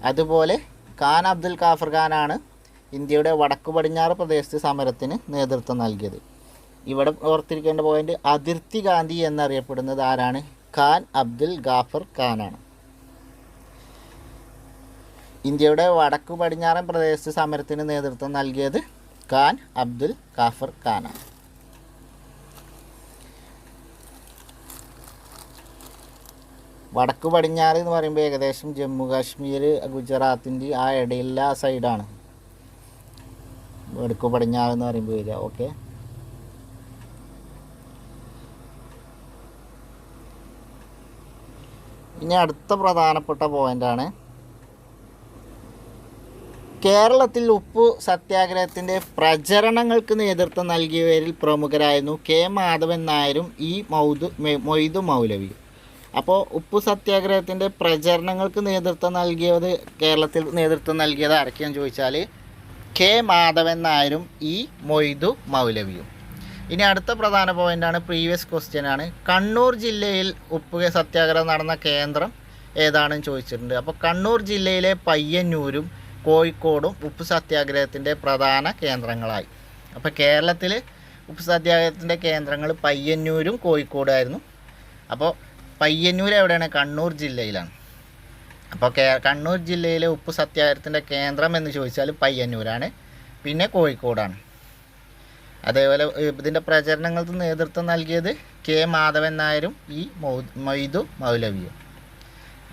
അതുപോലെ ഖാൻ അബ്ദുൽ ഗാഫർ ഖാനാണ് ഇന്ത്യയുടെ വടക്കു പടിഞ്ഞാറ് പ്രദേശത്ത് സമരത്തിന് നേതൃത്വം നൽകിയത്. ഇവിടെ ഓർത്തിരിക്കേണ്ട പോയിന്റ്, അതിർത്തി ഗാന്ധി എന്നറിയപ്പെടുന്നത് ആരാണ്? ഖാൻ അബ്ദുൽ ഗാഫർ ഖാനാണ്. ഇന്ത്യയുടെ വടക്കു പടിഞ്ഞാറൻ പ്രദേശത്ത് സമരത്തിന് നേതൃത്വം നൽകിയത് ഖാൻ അബ്ദുൽ ഗാഫർ ഖാനാണ്. വടക്കു പടിഞ്ഞാറ് എന്ന് പറയുമ്പോൾ ഏകദേശം ജമ്മു കാശ്മീർ, ഗുജറാത്തിൻ്റെ ആ ഇടയിലുള്ള ആ സൈഡാണ് വടക്കു പടിഞ്ഞാറ് എന്ന് പറയുമ്പോൾ വരിക. ഓക്കെ, ഇനി അടുത്ത പ്രധാനപ്പെട്ട പോയിൻ്റാണ്, കേരളത്തിൽ ഉപ്പു സത്യാഗ്രഹത്തിൻ്റെ പ്രചരണങ്ങൾക്ക് നേതൃത്വം നൽകിയവരിൽ പ്രമുഖരായിരുന്നു കെ മാധവൻ നായരും മൊയ്തു മൗലവിയും. അപ്പോൾ ഉപ്പു സത്യാഗ്രഹത്തിൻ്റെ പ്രചരണങ്ങൾക്ക് നേതൃത്വം നൽകിയത് ആരൊക്കെയാണെന്ന് ചോദിച്ചാൽ കെ മാധവൻ നായരും മൊയ്തു മൗലവിയും. ഇനി അടുത്ത പ്രധാന പോയിൻ്റാണ്, പ്രീവിയസ് ക്വസ്റ്റ്യനാണ്. കണ്ണൂർ ജില്ലയിൽ ഉപ്പ് സത്യാഗ്രഹം നടന്ന കേന്ദ്രം ഏതാണെന്ന് ചോദിച്ചിട്ടുണ്ട്. അപ്പോൾ കണ്ണൂർ ജില്ലയിലെ പയ്യന്നൂരും കോഴിക്കോടും ഉപ്പ് സത്യാഗ്രഹത്തിൻ്റെ പ്രധാന കേന്ദ്രങ്ങളായി. അപ്പോൾ കേരളത്തിൽ ഉപ്പ് സത്യാഗ്രഹത്തിൻ്റെ കേന്ദ്രങ്ങൾ പയ്യന്നൂരും കോഴിക്കോടുമായിരുന്നു. അപ്പോൾ പയ്യന്നൂർ എവിടെയാണ്? കണ്ണൂർ ജില്ലയിലാണ്. അപ്പോൾ കണ്ണൂർ ജില്ലയിലെ ഉപ്പ് സത്യാഗ്രഹത്തിൻ്റെ കേന്ദ്രം എന്ന് ചോദിച്ചാൽ പയ്യന്നൂരാണ്, പിന്നെ കോഴിക്കോടാണ്. അതേപോലെ ഇതിൻ്റെ പ്രചരണങ്ങൾക്ക് നേതൃത്വം നൽകിയത് കെ മാധവൻ നായരും മൊയ്തു മൗലവിയും.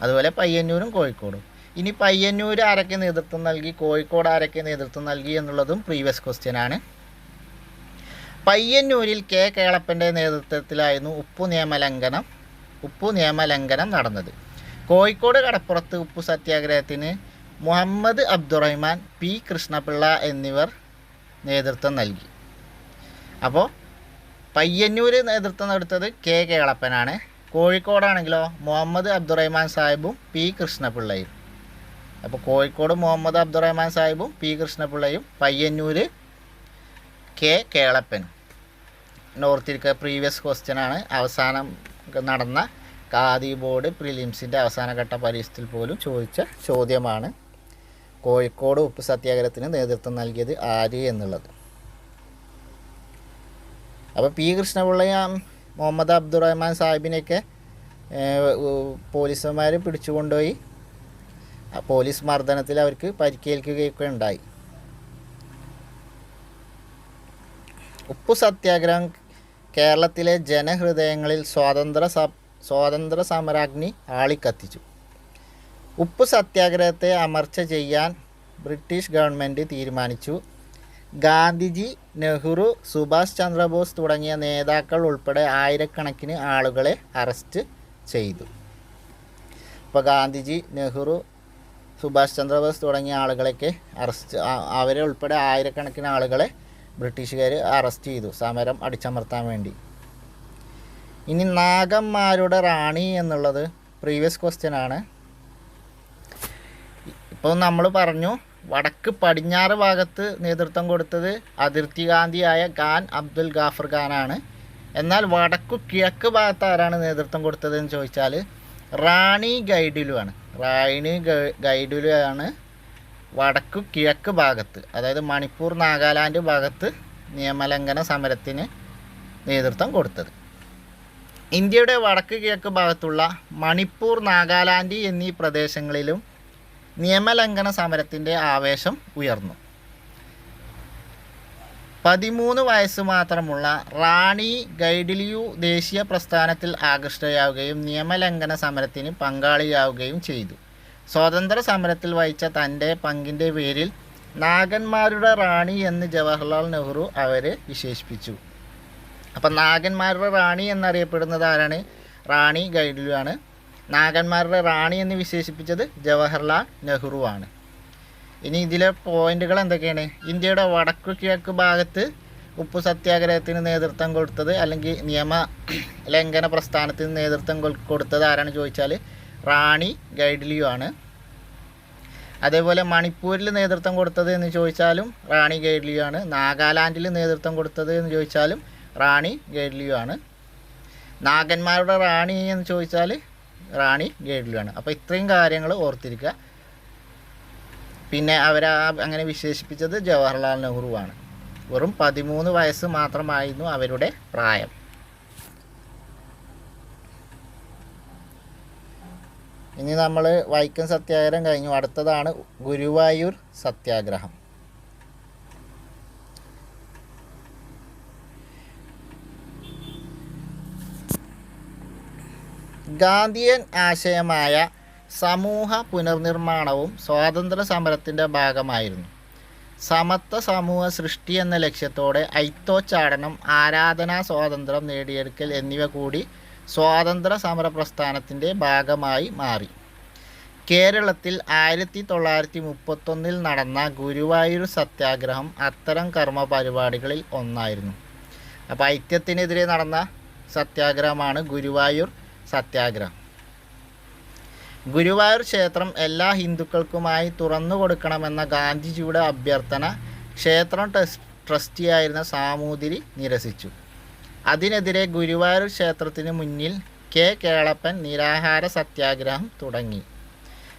അതുപോലെ പയ്യന്നൂരും കോഴിക്കോടും. ഇനി പയ്യന്നൂർ ആരൊക്കെ നേതൃത്വം നൽകി, കോഴിക്കോട് ആരൊക്കെ നേതൃത്വം നൽകി എന്നുള്ളതും പ്രീവിയസ് ക്വസ്റ്റ്യനാണ്. പയ്യന്നൂരിൽ കെ കേളപ്പൻ്റെ നേതൃത്വത്തിലായിരുന്നു ഉപ്പു നിയമലംഘനം നടന്നത്. കോഴിക്കോട് കടപ്പുറത്ത് ഉപ്പു സത്യാഗ്രഹത്തിന് മുഹമ്മദ് അബ്ദുറഹ്മാൻ, പി കൃഷ്ണപിള്ള എന്നിവർ നേതൃത്വം നൽകി. അപ്പോൾ പയ്യന്നൂർ നേതൃത്വം എടുത്തത് കെ കേളപ്പനാണ്. കോഴിക്കോടാണെങ്കിലോ മുഹമ്മദ് അബ്ദുറഹ്മാൻ സാഹിബും പി കൃഷ്ണപിള്ളയും. അപ്പോൾ കോഴിക്കോട് മുഹമ്മദ് അബ്ദുറഹ്മാൻ സാഹിബും പി കൃഷ്ണപിള്ളയും, പയ്യന്നൂർ കെ കേളപ്പനും. ഓർത്തിരിക്കുക, പ്രീവിയസ് ക്വസ്റ്റ്യനാണ്. അവസാനം നടന്ന ഖാദി ബോർഡ് പ്രിലിംസിൻ്റെ അവസാനഘട്ട പരീക്ഷയിൽ പോലും ചോദിച്ച ചോദ്യമാണ് കോഴിക്കോട് ഉപ്പ് സത്യാഗ്രഹത്തിന് നേതൃത്വം നൽകിയത് ആര് എന്നുള്ളത്. അപ്പോൾ പി കൃഷ്ണപിള്ളയും മുഹമ്മദ് അബ്ദുറഹ്മാൻ സാഹിബിനെയൊക്കെ പോലീസുകാർ പിടിച്ചുകൊണ്ടുപോയി. പോലീസ് മർദ്ദനത്തിൽ അവർക്ക് പരിക്കേൽക്കുകയൊക്കെ ഉണ്ടായി. ഉപ്പു സത്യാഗ്രഹം കേരളത്തിലെ ജനഹൃദയങ്ങളിൽ സ്വാതന്ത്ര്യ സമരാഗ്നി ആളിക്കത്തിച്ചു. ഉപ്പു സത്യാഗ്രഹത്തെ അമർച്ച ചെയ്യാൻ ബ്രിട്ടീഷ് ഗവൺമെൻറ് തീരുമാനിച്ചു. ഗാന്ധിജി, നെഹ്റു, സുഭാഷ് ചന്ദ്രബോസ് തുടങ്ങിയ നേതാക്കൾ ഉൾപ്പെടെ ആയിരക്കണക്കിന് ആളുകളെ അറസ്റ്റ് ചെയ്തു. ഇപ്പോൾ ഗാന്ധിജി, നെഹ്റു, സുഭാഷ് ചന്ദ്രബോസ് തുടങ്ങിയ ആളുകളൊക്കെ അവരെ ഉൾപ്പെടെ ആയിരക്കണക്കിന് ആളുകളെ ബ്രിട്ടീഷുകാർ അറസ്റ്റ് ചെയ്തു സമരം അടിച്ചമർത്താൻ വേണ്ടി. ഇനി നാഗന്മാരുടെ റാണി എന്നുള്ളത് പ്രീവിയസ് ക്വസ്റ്റ്യനാണ്. അപ്പോൾ നമ്മൾ പറഞ്ഞു വടക്ക് പടിഞ്ഞാറ് ഭാഗത്ത് നേതൃത്വം കൊടുത്തത് അതിർത്തി ഗാന്ധിയായ ഖാൻ അബ്ദുൽ ഗാഫർ ഖാനാണ്. എന്നാൽ വടക്കു കിഴക്ക് ഭാഗത്ത് ആരാണ് നേതൃത്വം കൊടുത്തതെന്ന് ചോദിച്ചാൽ റാണി ഗൈഡിലു ആണ്. ഗൈഡിലു ആണ് വടക്കു കിഴക്ക് ഭാഗത്ത്, അതായത് മണിപ്പൂർ നാഗാലാൻഡ് ഭാഗത്ത് നിയമലംഘന സമരത്തിന് നേതൃത്വം കൊടുത്തത്. ഇന്ത്യയുടെ വടക്ക് കിഴക്ക് ഭാഗത്തുള്ള മണിപ്പൂർ, നാഗാലാൻഡ് എന്നീ പ്രദേശങ്ങളിലും നിയമലംഘന സമരത്തിൻ്റെ ആവേശം ഉയർന്നു. 13 വയസ്സ് മാത്രമുള്ള റാണി ഗൈഡിലിയു ദേശീയ പ്രസ്ഥാനത്തിൽ ആകൃഷ്ടയാവുകയും നിയമലംഘന സമരത്തിന് പങ്കാളിയാവുകയും ചെയ്തു. സ്വാതന്ത്ര്യ സമരത്തിൽ വഹിച്ച തൻ്റെ പങ്കിൻ്റെ പേരിൽ നാഗന്മാരുടെ റാണി എന്ന് ജവഹർലാൽ നെഹ്റു അവരെ വിശേഷിപ്പിച്ചു. അപ്പം നാഗന്മാരുടെ റാണി എന്നറിയപ്പെടുന്നത് ആരാണ്? റാണി ഗൈഡിലു ആണ്. നാഗന്മാരുടെ റാണി എന്ന് വിശേഷിപ്പിച്ചത് ജവഹർലാൽ നെഹ്റു ആണ്. ഇനി ഇതിലെ പോയിന്റുകൾ എന്തൊക്കെയാണ്? ഇന്ത്യയുടെ വടക്കു കിഴക്ക് ഭാഗത്ത് ഉപ്പു സത്യാഗ്രഹത്തിന് നേതൃത്വം കൊടുത്തത് അല്ലെങ്കിൽ നിയമ ലംഘന പ്രസ്ഥാനത്തിന് നേതൃത്വം കൊടുത്തത് ആരാണ് ചോദിച്ചാൽ റാണി ഗൈഡിലിയു ആണ്. അതേപോലെ മണിപ്പൂരിൽ നേതൃത്വം കൊടുത്തത് എന്ന് ചോദിച്ചാലും റാണി ഗൈഡിലിയു ആണ്. നാഗാലാൻഡിൽ നേതൃത്വം കൊടുത്തത് എന്ന് ചോദിച്ചാലും റാണി ഗൈഡിലിയു ആണ്. നാഗന്മാരുടെ റാണി എന്ന് ചോദിച്ചാൽ റാണി ഗൈഡിലിയു ആണ്. അപ്പോൾ ഇത്രയും കാര്യങ്ങൾ ഓർത്തിരിക്കുക. പിന്നെ അങ്ങനെ വിശേഷിപ്പിച്ചത് ജവഹർലാൽ നെഹ്റു ആണ്. വെറും 13 വയസ്സ് മാത്രമായിരുന്നു അവരുടെ പ്രായം. ഇനി നമ്മൾ വൈക്കം സത്യാഗ്രഹം കഴിഞ്ഞു. അടുത്തതാണ് ഗുരുവായൂർ സത്യാഗ്രഹം. ഗാന്ധിയൻ ആശയമായ സമൂഹ പുനർനിർമ്മാണവും സ്വാതന്ത്ര്യ സമരത്തിൻ്റെ ഭാഗമായിരുന്നു. സമത്വ സമൂഹ സൃഷ്ടി എന്ന ലക്ഷ്യത്തോടെ ഐത്തോച്ചാടനം, ആരാധനാ സ്വാതന്ത്ര്യം നേടിയെടുക്കൽ എന്നിവ കൂടി സ്വാതന്ത്ര്യ സമര പ്രസ്ഥാനത്തിൻ്റെ ഭാഗമായി മാറി. കേരളത്തിൽ 1931 നടന്ന ഗുരുവായൂർ സത്യാഗ്രഹം അത്തരം കർമ്മ പരിപാടികളിൽ ഒന്നായിരുന്നു. അപ്പോൾ ഐക്യത്തിനെതിരെ നടന്ന സത്യാഗ്രഹമാണ് ഗുരുവായൂർ സത്യാഗ്രഹം. ഗുരുവായൂർ ക്ഷേത്രം എല്ലാ ഹിന്ദുക്കൾക്കുമായി തുറന്നു കൊടുക്കണമെന്ന ഗാന്ധിജിയുടെ അഭ്യർത്ഥന ക്ഷേത്രം ട്രസ്റ്റിയായിരുന്ന സാമൂതിരി നിരസിച്ചു. അതിനെതിരെ ഗുരുവായൂർ ക്ഷേത്രത്തിന് മുന്നിൽ കെ കേളപ്പൻ നിരാഹാര സത്യാഗ്രഹം തുടങ്ങി.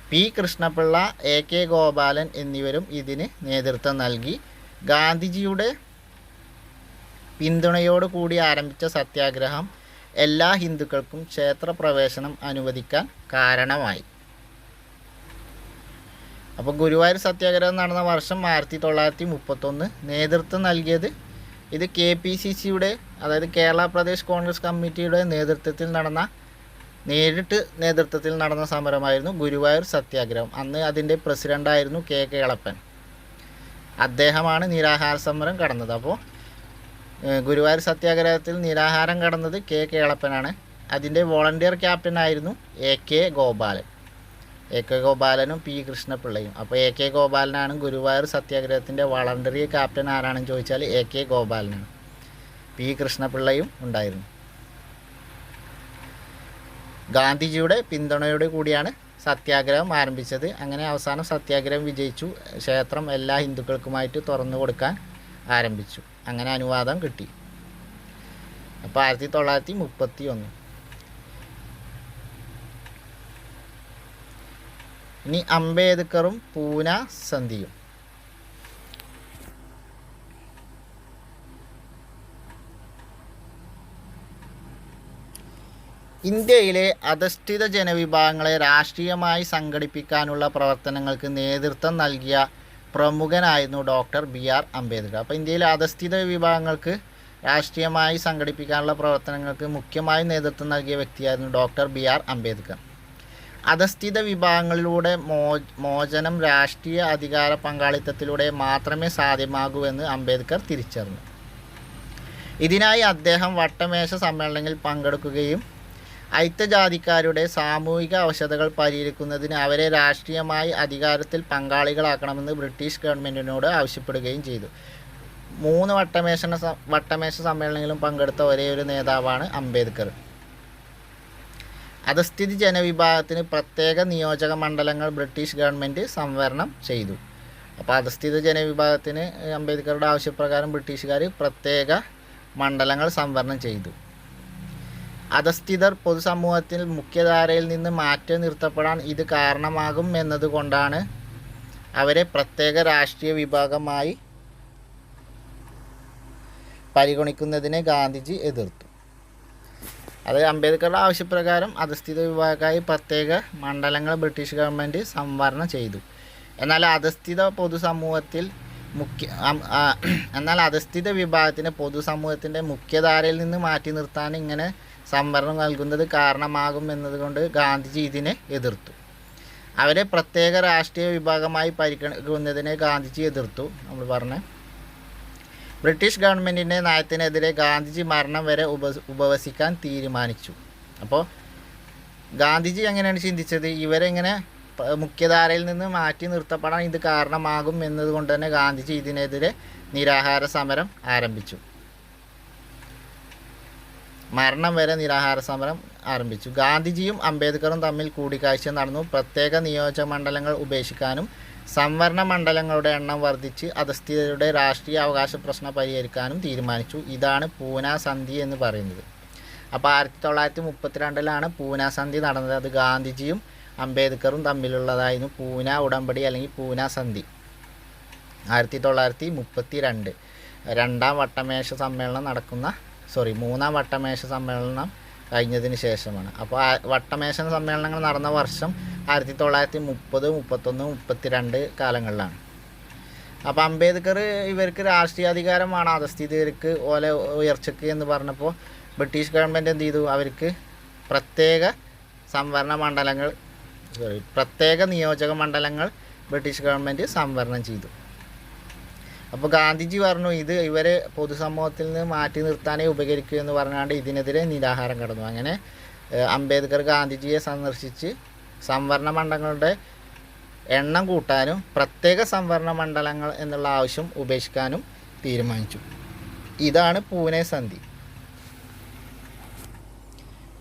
P Krishna Pillai, A K Gopalan എന്നിവരും ഇതിന് നേതൃത്വം നൽകി. ഗാന്ധിജിയുടെ പിന്തുണയോടുകൂടി ആരംഭിച്ച സത്യാഗ്രഹം എല്ലാ ഹിന്ദുക്കൾക്കും ക്ഷേത്രപ്രവേശനം അനുവദിക്കാൻ കാരണമായി. അപ്പോൾ ഗുരുവായൂർ സത്യാഗ്രഹം നടന്ന വർഷം 1931. നേതൃത്വം നൽകിയത് ഇത് KPCCയുടെ, അതായത് കേരള പ്രദേശ് കോൺഗ്രസ് കമ്മിറ്റിയുടെ നേതൃത്വത്തിൽ നടന്ന സമരമായിരുന്നു ഗുരുവായൂർ സത്യാഗ്രഹം. അന്ന് അതിൻ്റെ പ്രസിഡൻ്റായിരുന്നു കെ കേളപ്പൻ. അദ്ദേഹമാണ് നിരാഹാര സമരം കടന്നത്. അപ്പോൾ ഗുരുവായൂർ സത്യാഗ്രഹത്തിൽ നിരാഹാരം കടന്നത് കെ കേളപ്പനാണ്. അതിൻ്റെ വോളണ്ടിയർ ക്യാപ്റ്റനായിരുന്നു എ കെ ഗോപാലനും പി കൃഷ്ണപിള്ളയും. അപ്പോൾ എ കെ ഗോപാലനാണ് ഗുരുവായൂർ സത്യാഗ്രഹത്തിൻ്റെ വളണ്ടറി ക്യാപ്റ്റൻ. ആരാണെന്ന് ചോദിച്ചാൽ എ കെ ഗോപാലനാണ്. പി കൃഷ്ണപിള്ളയും ഉണ്ടായിരുന്നു. ഗാന്ധിജിയുടെ പിന്തുണയോട് കൂടിയാണ് സത്യാഗ്രഹം ആരംഭിച്ചത്. അങ്ങനെ അവസാനം സത്യാഗ്രഹം വിജയിച്ചു. ക്ഷേത്രം എല്ലാ ഹിന്ദുക്കൾക്കുമായിട്ട് തുറന്നു കൊടുക്കാൻ ആരംഭിച്ചു. അങ്ങനെ അനുവാദം കിട്ടി. അപ്പോൾ 1931. ഇനി അംബേദ്കറും പൂന സന്ധിയും. ഇന്ത്യയിലെ അധസ്ഥിത ജനവിഭാഗങ്ങളെ രാഷ്ട്രീയമായി സംഘടിപ്പിക്കാനുള്ള പ്രവർത്തനങ്ങൾക്ക് നേതൃത്വം നൽകിയ പ്രമുഖനായിരുന്നു ഡോക്ടർ BR അംബേദ്കർ. അപ്പോൾ ഇന്ത്യയിലെ അധസ്ഥിത വിഭാഗങ്ങൾക്ക് രാഷ്ട്രീയമായി സംഘടിപ്പിക്കാനുള്ള പ്രവർത്തനങ്ങൾക്ക് മുഖ്യമായി നേതൃത്വം നൽകിയ വ്യക്തിയായിരുന്നു ഡോക്ടർ BR അംബേദ്കർ. അധസ്ഥിത വിഭാഗങ്ങളിലൂടെ മോചനം രാഷ്ട്രീയ അധികാര പങ്കാളിത്തത്തിലൂടെ മാത്രമേ സാധ്യമാകൂവെന്ന് അംബേദ്കർ തിരിച്ചറിഞ്ഞു. ഇതിനായി അദ്ദേഹം വട്ടമേശ സമ്മേളനങ്ങളിൽ പങ്കെടുക്കുകയും ഐത്തജാതിക്കാരുടെ സാമൂഹിക അവശതകൾ പരിഹരിക്കുന്നതിന് അവരെ രാഷ്ട്രീയമായി അധികാരത്തിൽ പങ്കാളികളാക്കണമെന്ന് ബ്രിട്ടീഷ് ഗവൺമെൻറ്റിനോട് ആവശ്യപ്പെടുകയും ചെയ്തു. 3 വട്ടമേശ സമ്മേളനങ്ങളിലും പങ്കെടുത്ത ഒരേയൊരു നേതാവാണ് അംബേദ്കർ. അധസ്ഥിത ജനവിഭാഗത്തിന് പ്രത്യേക നിയോജക മണ്ഡലങ്ങൾ ബ്രിട്ടീഷ് ഗവൺമെൻറ് സംവരണം ചെയ്തു. അപ്പോൾ അധസ്ഥിത ജനവിഭാഗത്തിന് അംബേദ്കറുടെ ആവശ്യപ്രകാരം ബ്രിട്ടീഷുകാർ പ്രത്യേക മണ്ഡലങ്ങൾ സംവരണം ചെയ്തു. അധസ്ഥിതർ പൊതുസമൂഹത്തിൽ മുഖ്യധാരയിൽ നിന്ന് മാറ്റി നിർത്തപ്പെടാൻ ഇത് കാരണമാകും എന്നതുകൊണ്ടാണ് അവരെ പ്രത്യേക രാഷ്ട്രീയ വിഭാഗമായി പരിഗണിക്കുന്നതിനെ ഗാന്ധിജി എതിർത്തു. അത് അംബേദ്കറുടെ ആവശ്യപ്രകാരം അധസ്ഥിത വിഭാഗമായി പ്രത്യേക മണ്ഡലങ്ങൾ ബ്രിട്ടീഷ് ഗവൺമെൻറ് സംവരണം ചെയ്തു. എന്നാൽ അധസ്ഥിത വിഭാഗത്തിന് പൊതുസമൂഹത്തിൻ്റെ മുഖ്യധാരയിൽ നിന്ന് മാറ്റി നിർത്താൻ ഇങ്ങനെ സംവരണം നൽകുന്നത് കാരണമാകും എന്നതുകൊണ്ട് ഗാന്ധിജി ഇതിനെ എതിർത്തു. അവരെ പ്രത്യേക രാഷ്ട്രീയ വിഭാഗമായി പരിഗണിക്കുന്നതിനെ ഗാന്ധിജി എതിർത്തു. നമ്മൾ പറഞ്ഞ ബ്രിട്ടീഷ് ഗവൺമെൻറ്റിൻ്റെ നയത്തിനെതിരെ ഗാന്ധിജി മരണം വരെ ഉപവസിക്കാൻ തീരുമാനിച്ചു. അപ്പോൾ ഗാന്ധിജി എങ്ങനെയാണ് ചിന്തിച്ചത്? ഇവരെങ്ങനെ മുഖ്യധാരയിൽ നിന്ന് മാറ്റി നിർത്തപ്പെടാൻ ഇത് കാരണമാകും എന്നതുകൊണ്ട് തന്നെ ഗാന്ധിജി ഇതിനെതിരെ നിരാഹാര സമരം ആരംഭിച്ചു. മരണം വരെ നിരാഹാര സമരം ആരംഭിച്ചു. ഗാന്ധിജിയും അംബേദ്കറും തമ്മിൽ കൂടിക്കാഴ്ച നടന്നു. പ്രത്യേക നിയോജക മണ്ഡലങ്ങൾ ഉപേക്ഷിക്കാനും സംവരണ മണ്ഡലങ്ങളുടെ എണ്ണം വർദ്ധിച്ച് അധസ്ഥിതരുടെ രാഷ്ട്രീയ അവകാശ പ്രശ്നം പരിഹരിക്കാനും തീരുമാനിച്ചു. ഇതാണ് പൂന സന്ധി എന്ന് പറയുന്നത്. അപ്പോൾ 1932 പൂന സന്ധി നടന്നത്. അത് ഗാന്ധിജിയും അംബേദ്കറും തമ്മിലുള്ളതായിരുന്നു പൂന ഉടമ്പടി അല്ലെങ്കിൽ പൂന സന്ധി. 1932 മൂന്നാം വട്ടമേശ സമ്മേളനം കഴിഞ്ഞതിന് ശേഷമാണ്. അപ്പോൾ വട്ടമേശ സമ്മേളനങ്ങൾ നടന്ന വർഷം 1930, 31, 32 കാലങ്ങളിലാണ്. അപ്പോൾ അംബേദ്കർ ഇവർക്ക് രാഷ്ട്രീയാധികാരമാണ് അധസ്ഥിതർക്ക് ഓല ഉയർച്ചയ്ക്ക് എന്ന് പറഞ്ഞപ്പോൾ ബ്രിട്ടീഷ് ഗവൺമെൻറ് എന്ത് ചെയ്തു? അവർക്ക് പ്രത്യേക നിയോജക മണ്ഡലങ്ങൾ ബ്രിട്ടീഷ് ഗവൺമെൻറ് സംവരണം ചെയ്തു. അപ്പോൾ ഗാന്ധിജി പറഞ്ഞു ഇവരെ പൊതുസമൂഹത്തിൽ നിന്ന് മാറ്റി നിർത്താനേ ഉപകരിക്കൂ എന്ന് പറഞ്ഞാണ്ട് ഇതിനെതിരെ നിരാഹാരം കടന്നു. അങ്ങനെ അംബേദ്കർ ഗാന്ധിജിയെ സന്ദർശിച്ച് സംവരണ മണ്ഡലങ്ങളുടെ എണ്ണം കൂട്ടാനും പ്രത്യേക സംവരണ മണ്ഡലങ്ങൾ എന്നുള്ള ആവശ്യം ഉപേക്ഷിക്കാനും തീരുമാനിച്ചു. ഇതാണ് പൂനെ സന്ധി.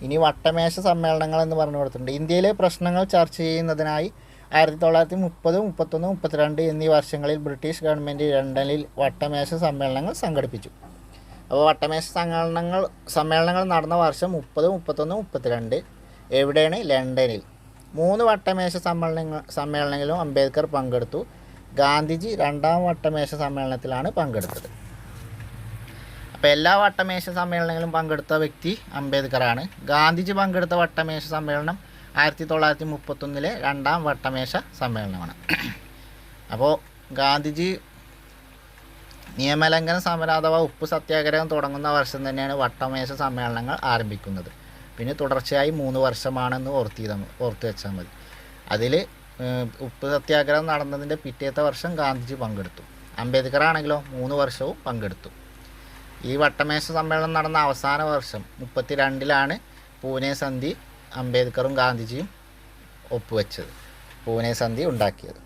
ഇനി വട്ടമേശ സമ്മേളനങ്ങൾ എന്ന് പറഞ്ഞു കൊടുത്തിട്ടുണ്ട്. ഇന്ത്യയിലെ പ്രശ്നങ്ങൾ ചർച്ച ചെയ്യുന്നതിനായി 1930, 31, 32 എന്നീ വർഷങ്ങളിൽ ബ്രിട്ടീഷ് ഗവൺമെൻറ് ലണ്ടനിൽ വട്ടമേശ സമ്മേളനങ്ങൾ സംഘടിപ്പിച്ചു. അപ്പോൾ വട്ടമേശ സമ്മേളനങ്ങൾ നടന്ന വർഷം 30, 31, 32 എവിടെയാണ്? ലണ്ടനിൽ. 3 വട്ടമേശ സമ്മേളനങ്ങളിലും അംബേദ്കർ പങ്കെടുത്തു. ഗാന്ധിജി 2ാം വട്ടമേശ സമ്മേളനത്തിലാണ് പങ്കെടുത്തത്. അപ്പോൾ എല്ലാ വട്ടമേശ സമ്മേളനങ്ങളിലും പങ്കെടുത്ത വ്യക്തി അംബേദ്കറാണ്. ഗാന്ധിജി പങ്കെടുത്ത വട്ടമേശ സമ്മേളനം 1931 2ാം വട്ടമേശ സമ്മേളനമാണ്. അപ്പോൾ ഗാന്ധിജി നിയമലംഘന സമരം അഥവാ ഉപ്പ് സത്യാഗ്രഹം തുടങ്ങുന്ന വർഷം തന്നെയാണ് വട്ടമേശ സമ്മേളനങ്ങൾ ആരംഭിക്കുന്നത്. പിന്നെ തുടർച്ചയായി 3 വർഷമാണെന്ന് ഓർത്ത് വെച്ചാൽ മതി. അതിൽ ഉപ്പ് സത്യാഗ്രഹം നടന്നതിൻ്റെ പിറ്റേത്തെ വർഷം ഗാന്ധിജി പങ്കെടുത്തു. അംബേദ്കർ ആണെങ്കിലോ 3 വർഷവും പങ്കെടുത്തു. ഈ വട്ടമേശ സമ്മേളനം നടന്ന അവസാന വർഷം 32 പൂനെ സന്ധി അംബേദ്കറും ഗാന്ധിജിയും ഒപ്പുവെച്ചത്, പൂനെ സന്ധി ഉണ്ടാക്കിയത്.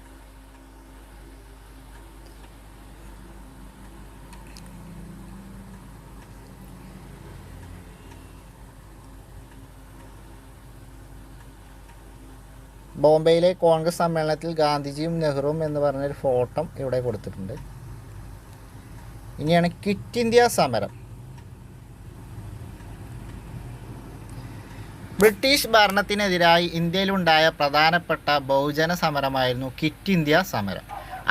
ബോംബെയിലെ കോൺഗ്രസ് സമ്മേളനത്തിൽ ഗാന്ധിജിയും നെഹ്റുവും എന്ന് പറഞ്ഞൊരു ഫോട്ടോ ഇവിടെ കൊടുത്തിട്ടുണ്ട്. ഇനിയാണ് ക്വിറ്റ് ഇന്ത്യ സമരം. ബ്രിട്ടീഷ് ഭരണത്തിനെതിരായി ഇന്ത്യയിലുണ്ടായ പ്രധാനപ്പെട്ട ബഹുജന സമരമായിരുന്നു ക്വിറ്റ് ഇന്ത്യ സമരം.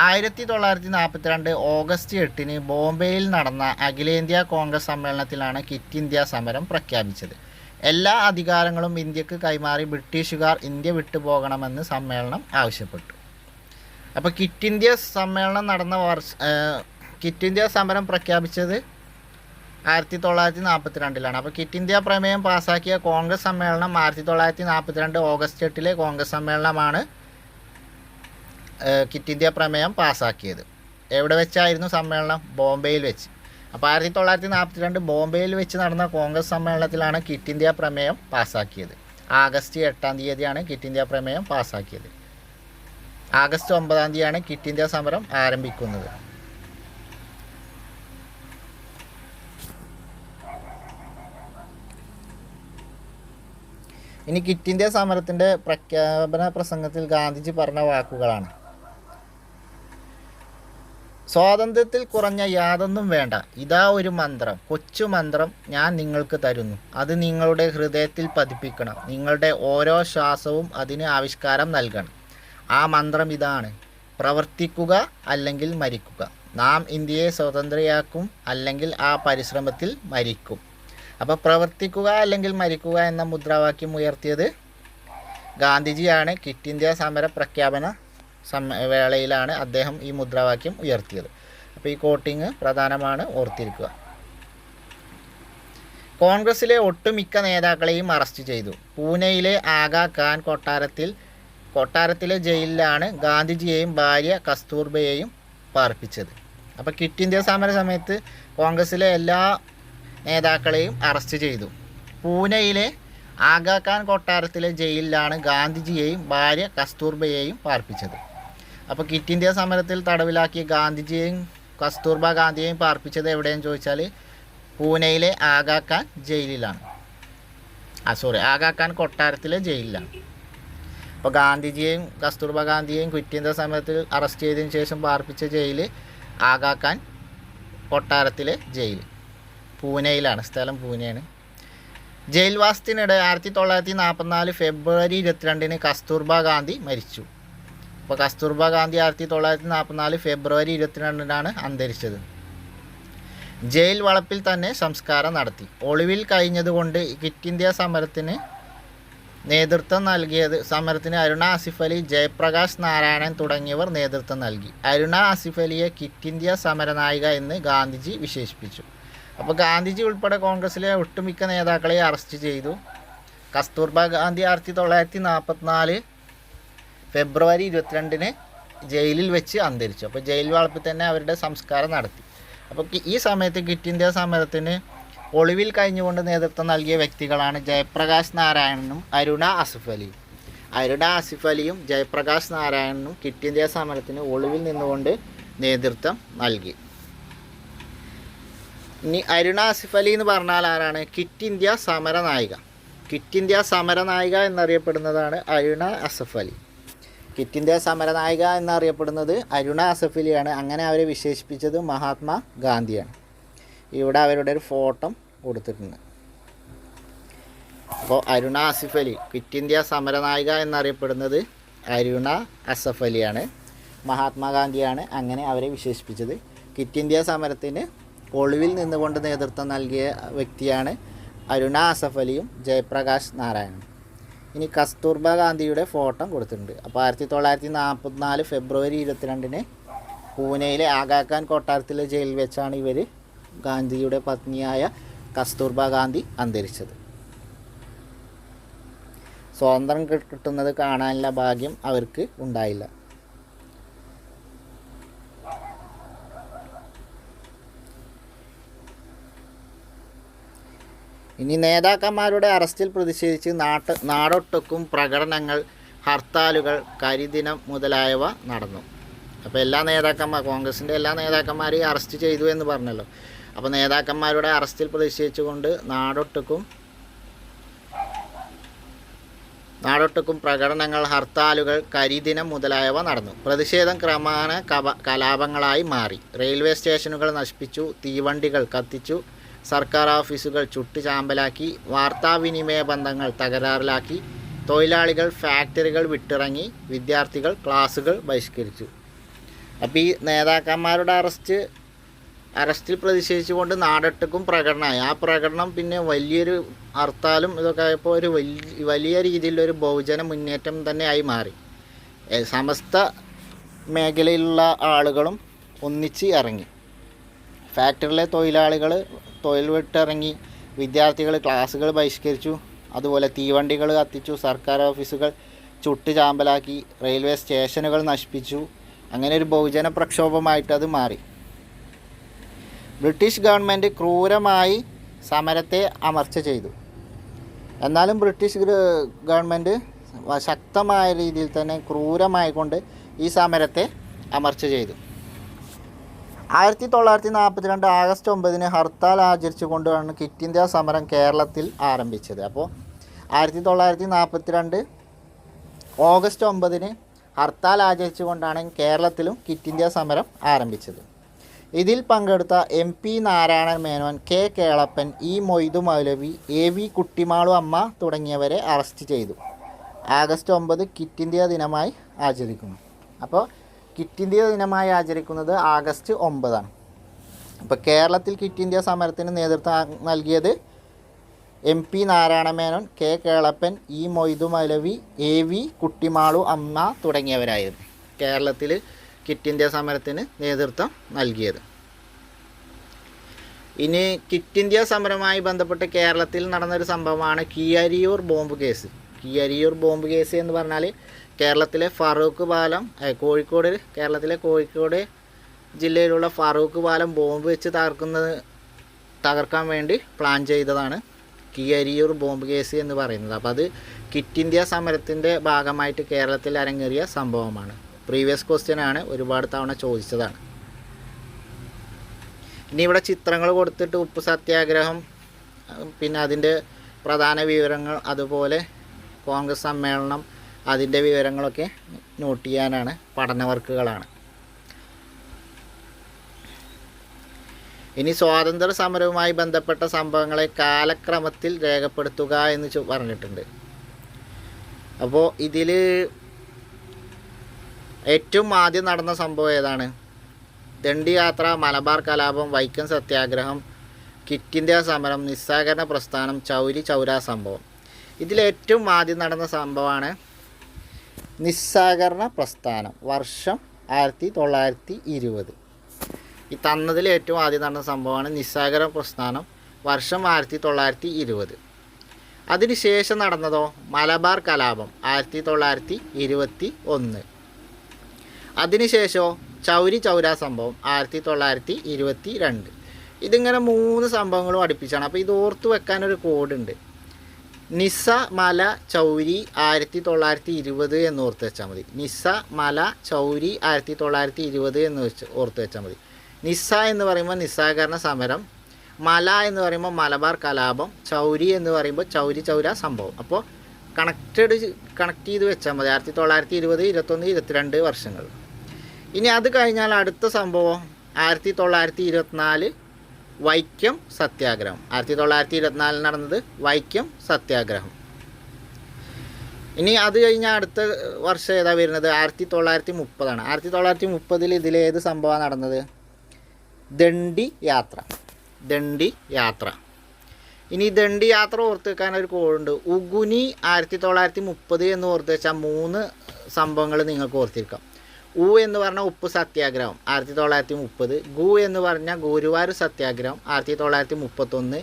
1942 ഓഗസ്റ്റ് 8 ബോംബെയിൽ നടന്ന അഖിലേന്ത്യാ കോൺഗ്രസ് സമ്മേളനത്തിലാണ് ക്വിറ്റ് ഇന്ത്യ സമരം പ്രഖ്യാപിച്ചത്. എല്ലാ അധികാരങ്ങളും ഇന്ത്യക്ക് കൈമാറി ബ്രിട്ടീഷുകാർ ഇന്ത്യ വിട്ടുപോകണമെന്ന് സമ്മേളനം ആവശ്യപ്പെട്ടു. അപ്പോൾ ക്വിറ്റ് ഇന്ത്യ സമ്മേളനം നടന്ന ക്വിറ്റ് ഇന്ത്യ സമരം പ്രഖ്യാപിച്ചത് 1942 അപ്പോൾ ക്വിറ്റ് ഇന്ത്യ പ്രമേയം പാസാക്കിയ കോൺഗ്രസ് സമ്മേളനം 1942 ഓഗസ്റ്റ് 8 കോൺഗ്രസ് സമ്മേളനമാണ് ക്വിറ്റ് ഇന്ത്യ പ്രമേയം പാസാക്കിയത്. എവിടെ വെച്ചായിരുന്നു സമ്മേളനം? ബോംബെയിൽ വെച്ച്. അപ്പോൾ 1942 ബോംബെയിൽ വെച്ച് നടന്ന കോൺഗ്രസ് സമ്മേളനത്തിലാണ് ക്വിറ്റ് ഇന്ത്യ പ്രമേയം പാസാക്കിയത്. ആഗസ്റ്റ് 8 ക്വിറ്റ് ഇന്ത്യ പ്രമേയം പാസാക്കിയത്. ആഗസ്റ്റ് 9 ക്വിറ്റ് ഇന്ത്യ സമരം ആരംഭിക്കുന്നത്. ഇനി ക്വിറ്റ് ഇന്ത്യ സമരത്തിൻ്റെ പ്രഖ്യാപന പ്രസംഗത്തിൽ ഗാന്ധിജി പറഞ്ഞ വാക്കുകളാണ്. സ്വാതന്ത്ര്യത്തിൽ കുറഞ്ഞ യാതൊന്നും വേണ്ട. ഇതാ ഒരു മന്ത്രം, കൊച്ചു മന്ത്രം ഞാൻ നിങ്ങൾക്ക് തരുന്നു. അത് നിങ്ങളുടെ ഹൃദയത്തിൽ പതിപ്പിക്കണം. നിങ്ങളുടെ ഓരോ ശ്വാസവും അതിന് ആവിഷ്കാരം നൽകണം. ആ മന്ത്രം ഇതാണ്: പ്രവർത്തിക്കുക അല്ലെങ്കിൽ മരിക്കുക. നാം ഇന്ത്യയെ സ്വതന്ത്രയാക്കും, അല്ലെങ്കിൽ ആ പരിശ്രമത്തിൽ മരിക്കും. അപ്പോൾ പ്രവർത്തിക്കുക അല്ലെങ്കിൽ മരിക്കുക എന്ന മുദ്രാവാക്യം ഉയർത്തിയത് ഗാന്ധിജിയാണ്. ക്വിറ്റ് ഇന്ത്യ സമര പ്രഖ്യാപന വേളയിലാണ് അദ്ദേഹം ഈ മുദ്രാവാക്യം ഉയർത്തിയത്. അപ്പോൾ ഈ കോട്ടിങ് പ്രധാനമാണ്, ഓർത്തിരിക്കുക. കോൺഗ്രസിലെ ഒട്ടുമിക്ക നേതാക്കളെയും അറസ്റ്റ് ചെയ്തു. പൂനെയിലെ ആഗാ ഖാൻ കൊട്ടാരത്തിലെ ജയിലിലാണ് ഗാന്ധിജിയെയും ഭാര്യ കസ്തൂർബയെയും പാർപ്പിച്ചത്. അപ്പോൾ ക്വിറ്റ് ഇന്ത്യ സമര സമയത്ത് കോൺഗ്രസിലെ എല്ലാ നേതാക്കളെയും അറസ്റ്റ് ചെയ്തു. പൂനെയിലെ ആഗാ ഖാൻ കൊട്ടാരത്തിലെ ജയിലിലാണ് ഗാന്ധിജിയെയും ഭാര്യ കസ്തൂർബയെയും പാർപ്പിച്ചത്. അപ്പോൾ ക്വിറ്റ് ഇന്ത്യ സമരത്തിൽ തടവിലാക്കിയ ഗാന്ധിജിയെയും കസ്തൂർബ ഗാന്ധിയെയും പാർപ്പിച്ചത് എവിടെയെന്ന് ചോദിച്ചാൽ പൂനെയിലെ ആഗാ ഖാൻ ജയിലിലാണ്. ആഗാ ഖാൻ കൊട്ടാരത്തിലെ ജയിലിലാണ്. അപ്പോൾ ഗാന്ധിജിയെയും കസ്തൂർബ ഗാന്ധിയെയും ക്വിറ്റ് ഇന്ത്യ സമരത്തിൽ അറസ്റ്റ് ചെയ്തതിന് ശേഷം പാർപ്പിച്ച ജയിൽ ആഗാ ഖാൻ കൊട്ടാരത്തിലെ ജയിൽ, പൂനെയിലാണ്. സ്ഥലം പൂനെയാണ്. ജയിൽവാസത്തിനിടെ 1944 ഫെബ്രുവരി 22 കസ്തൂർബ ഗാന്ധി മരിച്ചു. അപ്പോൾ കസ്തൂർബ ഗാന്ധി 1944 ഫെബ്രുവരി 22 അന്തരിച്ചത്. ജയിൽ വളപ്പിൽ തന്നെ സംസ്കാരം നടത്തി. ഒളിവിൽ കഴിഞ്ഞതുകൊണ്ട് ക്വിറ്റ് ഇന്ത്യ സമരത്തിന് അരുണ ആസിഫ് അലി, ജയപ്രകാശ് നാരായണൻ തുടങ്ങിയവർ നേതൃത്വം നൽകി. അരുണ ആസിഫ് അലിയെ ക്വിറ്റ് ഇന്ത്യ സമരനായിക എന്ന് ഗാന്ധിജി വിശേഷിപ്പിച്ചു. അപ്പോൾ ഗാന്ധിജി ഉൾപ്പെടെ കോൺഗ്രസിലെ ഒട്ടുമിക്ക നേതാക്കളെ അറസ്റ്റ് ചെയ്തു. കസ്തൂർബ ഗാന്ധി 1944 ഫെബ്രുവരി 22 ജയിലിൽ വെച്ച് അന്തരിച്ചു. അപ്പോൾ ജയിൽ വളപ്പിൽ തന്നെ അവരുടെ സംസ്കാരം നടത്തി. അപ്പോൾ ഈ സമയത്ത് ക്വിറ്റ് ഇന്ത്യ സമരത്തിന് ഒളിവിൽ കഴിഞ്ഞുകൊണ്ട് നേതൃത്വം നൽകിയ വ്യക്തികളാണ് ജയപ്രകാശ് നാരായണനും അരുണ ആസിഫ് അലിയും. അരുണ ആസിഫ് അലിയും ജയപ്രകാശ് നാരായണനും ക്വിറ്റ് ഇന്ത്യ സമരത്തിന് ഒളിവിൽ നിന്നുകൊണ്ട് നേതൃത്വം നൽകി. ഇനി അരുണ ആസിഫ് അലി എന്ന് പറഞ്ഞാൽ ആരാണ്? ക്വിറ്റ് ഇന്ത്യ സമരനായിക. ക്വിറ്റ് ഇന്ത്യ സമരനായിക എന്നറിയപ്പെടുന്നതാണ് അരുണ ആസിഫ് അലി. ക്വിറ്റ് ഇന്ത്യ സമരനായിക എന്നറിയപ്പെടുന്നത് അരുണ ആസിഫ് അലിയാണ്. അങ്ങനെ അവരെ വിശേഷിപ്പിച്ചത് മഹാത്മാ ഗാന്ധിയാണ്. ഇവിടെ അവരുടെ ഒരു ഫോട്ടോ കൊടുത്തിട്ടുണ്ട്. അപ്പോൾ അരുണ ആസിഫ് അലി, ക്വിറ്റ് ഇന്ത്യ സമരനായിക എന്നറിയപ്പെടുന്നത് അരുണ ആസിഫ് അലിയാണ്. മഹാത്മാഗാന്ധിയാണ് അങ്ങനെ അവരെ വിശേഷിപ്പിച്ചത്. ക്വിറ്റ് ഇന്ത്യ സമരത്തിന് ഒളിവിൽ നിന്നുകൊണ്ട് നേതൃത്വം നൽകിയ വ്യക്തിയാണ് അരുണ ആസിഫ് അലിയും ജയപ്രകാശ് നാരായണനും. ഇനി കസ്തൂർബ ഗാന്ധിയുടെ ഫോട്ടോ കൊടുത്തിട്ടുണ്ട്. അപ്പോൾ 1944 ഫെബ്രുവരി 22 പൂനെയിലെ ആഗാ ഖാൻ കൊട്ടാരത്തിലെ ജയിലിൽ വെച്ചാണ് ഇവർ ഗാന്ധിയുടെ പത്നിയായ കസ്തൂർബ ഗാന്ധി അന്തരിച്ചത്. സ്വാതന്ത്ര്യം കിട്ടുന്നത് കാണാനുള്ള ഭാഗ്യം അവർക്ക് ഉണ്ടായില്ല. ഇനി നേതാക്കന്മാരുടെ അറസ്റ്റിൽ പ്രതിഷേധിച്ച് നാടൊട്ടുക്കും പ്രകടനങ്ങൾ, ഹർത്താലുകൾ, കരിദിനം മുതലായവ നടന്നു. അപ്പോൾ കോൺഗ്രസിൻ്റെ എല്ലാ നേതാക്കന്മാരെയും അറസ്റ്റ് ചെയ്തു എന്ന് പറഞ്ഞല്ലോ. അപ്പോൾ നേതാക്കന്മാരുടെ അറസ്റ്റിൽ പ്രതിഷേധിച്ചുകൊണ്ട് നാടൊട്ടുക്കും പ്രകടനങ്ങൾ, ഹർത്താലുകൾ, കരിദിനം മുതലായവ നടന്നു. പ്രതിഷേധം ക്രമേണ കലാപങ്ങളായി മാറി. റെയിൽവേ സ്റ്റേഷനുകൾ നശിപ്പിച്ചു, തീവണ്ടികൾ കത്തിച്ചു, സർക്കാർ ഓഫീസുകൾ ചുട്ടുചാമ്പലാക്കി, വാർത്താവിനിമയ ബന്ധങ്ങൾ തകരാറിലാക്കി, തൊഴിലാളികൾ ഫാക്ടറികൾ വിട്ടിറങ്ങി, വിദ്യാർത്ഥികൾ ക്ലാസുകൾ ബഹിഷ്കരിച്ചു. അപ്പോൾ ഈ നേതാക്കന്മാരുടെ അറസ്റ്റിൽ പ്രതിഷേധിച്ചുകൊണ്ട് നാടൊട്ടുക്കും പ്രകടനമായി. ആ പ്രകടനം പിന്നെ വലിയൊരു ഹർത്താലും ഇതൊക്കെ ആയപ്പോൾ ഒരു വലിയ രീതിയിലൊരു ബഹുജന മുന്നേറ്റം തന്നെ ആയി മാറി. സമസ്ത മേഖലയിലുള്ള ആളുകളും ഒന്നിച്ച് ഇറങ്ങി. ഫാക്ടറിയിലെ തൊഴിലാളികൾ തൊഴിൽ വിട്ടിറങ്ങി, വിദ്യാർത്ഥികൾ ക്ലാസ്സുകൾ ബഹിഷ്കരിച്ചു, അതുപോലെ തീവണ്ടികൾ കത്തിച്ചു, സർക്കാർ ഓഫീസുകൾ ചുട്ട് ചാമ്പലാക്കി, റെയിൽവേ സ്റ്റേഷനുകൾ നശിപ്പിച്ചു. അങ്ങനെ ഒരു ബഹുജന പ്രക്ഷോഭമായിട്ട് അത് മാറി. ബ്രിട്ടീഷ് ഗവൺമെൻറ് ക്രൂരമായി സമരത്തെ അമർച്ച ചെയ്തു. എന്നാലും ബ്രിട്ടീഷ് ഗവൺമെൻറ് ശക്തമായ രീതിയിൽ തന്നെ ക്രൂരമായിക്കൊണ്ട് ഈ സമരത്തെ അമർച്ച ചെയ്തു. 1942 ആഗസ്റ്റ് 9 ഹർത്താൽ ആചരിച്ചുകൊണ്ടാണ് ക്വിറ്റ് ഇന്ത്യ സമരം കേരളത്തിൽ ആരംഭിച്ചത്. അപ്പോൾ 1942 ഓഗസ്റ്റ് 9 ഹർത്താൽ ആചരിച്ചുകൊണ്ടാണ് കേരളത്തിലും ക്വിറ്റ് ഇന്ത്യ സമരം ആരംഭിച്ചത്. ഇതിൽ പങ്കെടുത്ത MP Narayanan Menon, K Kelappan, E Moidu മൗലവി, AV കുട്ടിമാളു അമ്മ തുടങ്ങിയവരെ അറസ്റ്റ് ചെയ്തു. ആഗസ്റ്റ് 9 ക്വിറ്റ് ഇന്ത്യ ദിനമായി ആചരിക്കുന്നു. അപ്പോൾ ക്വിറ്റ് ഇന്ത്യ ദിനമായി ആചരിക്കുന്നത് ആഗസ്റ്റ് 9. അപ്പോൾ കേരളത്തിൽ ക്വിറ്റ് ഇന്ത്യ സമരത്തിന് നേതൃത്വം നൽകിയത് MP Narayana Menon, K Kelappan, E Moidu മൗലവി, AV കുട്ടിമാളു അമ്മ തുടങ്ങിയവരായിരുന്നു കേരളത്തിൽ ക്വിറ്റ് ഇന്ത്യ സമരത്തിന് നേതൃത്വം നൽകിയത്. ഇനി ക്വിറ്റ് ഇന്ത്യ സമരവുമായി ബന്ധപ്പെട്ട് കേരളത്തിൽ നടന്നൊരു സംഭവമാണ് Keezhariyur bomb case. Keezhariyur bomb case എന്ന് പറഞ്ഞാൽ കേരളത്തിലെ ഫറൂഖ് പാലം, കേരളത്തിലെ കോഴിക്കോട് ജില്ലയിലുള്ള ഫറൂഖ് പാലം ബോംബ് വെച്ച് തകർക്കാൻ വേണ്ടി പ്ലാൻ ചെയ്തതാണ് കീഴരിയൂർ ബോംബ് കേസ് എന്ന് പറയുന്നത്. അപ്പോൾ അത് ക്വിറ്റ് ഇന്ത്യ സമരത്തിൻ്റെ ഭാഗമായിട്ട് കേരളത്തിൽ അരങ്ങേറിയ സംഭവമാണ്. പ്രീവിയസ് ക്വസ്റ്റ്യൻ ആണ്, ഒരുപാട് തവണ ചോദിച്ചതാണ്. ഇനി ഇവിടെ ചിത്രങ്ങൾ കൊടുത്തിട്ട് ഉപ്പ് സത്യാഗ്രഹം, പിന്നെ അതിൻ്റെ പ്രധാന വിവരങ്ങൾ, അതുപോലെ കോൺഗ്രസ് സമ്മേളനം, അതിൻ്റെ വിവരങ്ങളൊക്കെ നോട്ട് ചെയ്യാനാണ്, പഠന വർക്കുകളാണ്. ഇനി സ്വാതന്ത്ര്യ സമരവുമായി ബന്ധപ്പെട്ട സംഭവങ്ങളെ കാലക്രമത്തിൽ രേഖപ്പെടുത്തുക എന്ന് പറഞ്ഞിട്ടുണ്ട്. അപ്പോൾ ഇതിൽ ഏറ്റവും ആദ്യം നടന്ന സംഭവം ഏതാണ്? ദണ്ഡി യാത്ര, മലബാർ കലാപം, വൈക്കം സത്യാഗ്രഹം, ക്വിറ്റ് ഇന്ത്യ സമരം, നിസ്സഹകരണ പ്രസ്ഥാനം, ചൗരി ചൗര സംഭവം. ഇതിലേറ്റവും ആദ്യം നടന്ന സംഭവമാണ് നിസ്സഹകരണ പ്രസ്ഥാനം. വർഷം 1920. ഈ തന്നതിൽ ഏറ്റവും ആദ്യം നടന്ന സംഭവമാണ് നിസ്സഹകരണ പ്രസ്ഥാനം, വർഷം 1920. അതിനുശേഷം നടന്നതോ മലബാർ കലാപം 1921. അതിനുശേഷമോ ചൗരി ചൗര സംഭവം 1922. ഇതിങ്ങനെ 3 സംഭവങ്ങളും അടുപ്പിച്ചാണ്. അപ്പോൾ ഇത് ഓർത്ത് വെക്കാനൊരു കോഡുണ്ട്. നിസ മല ചൗരി 1920 എന്ന് ഓർത്ത് വെച്ചാൽ മതി. നിസ മല ചൗരി 1920 എന്ന് ഓർത്ത് വെച്ചാൽ മതി. നിസ എന്ന് പറയുമ്പോൾ നിസ്സഹകരണ സമരം, മല എന്ന് പറയുമ്പോൾ മലബാർ കലാപം, ചൗരി എന്ന് പറയുമ്പോൾ ചൗരി ചൗര സംഭവം. അപ്പോൾ കണക്ട് ചെയ്ത് വെച്ചാൽ മതി. 1920, 21, 22 വർഷങ്ങൾ. ഇനി അത് കഴിഞ്ഞാൽ അടുത്ത സംഭവം 1924 വൈക്കം സത്യാഗ്രഹം. 1924 നടന്നത് വൈക്കം സത്യാഗ്രഹം. ഇനി അത് കഴിഞ്ഞാൽ അടുത്ത വർഷം ഏതാ വരുന്നത്? 1930 ആണ്. 1930 ഇതിലേത് സംഭവമാണ് നടന്നത്? ദണ്ഡി യാത്ര. ദണ്ഡി യാത്ര. ഇനി ദണ്ഡി യാത്ര ഓർത്ത് വെക്കാൻ ഒരു കോഡുണ്ട്. ഉഗുനി 1930 എന്ന് ഓർത്ത് വെച്ചാൽ 3 സംഭവങ്ങൾ നിങ്ങൾക്ക് ഓർത്തിരിക്കാം. ഉ എന്ന് പറഞ്ഞാൽ ഉപ്പ് സത്യാഗ്രഹം 1930. ഗു എന്ന് പറഞ്ഞാൽ ഗുരുവായൂർ സത്യാഗ്രഹം 1931.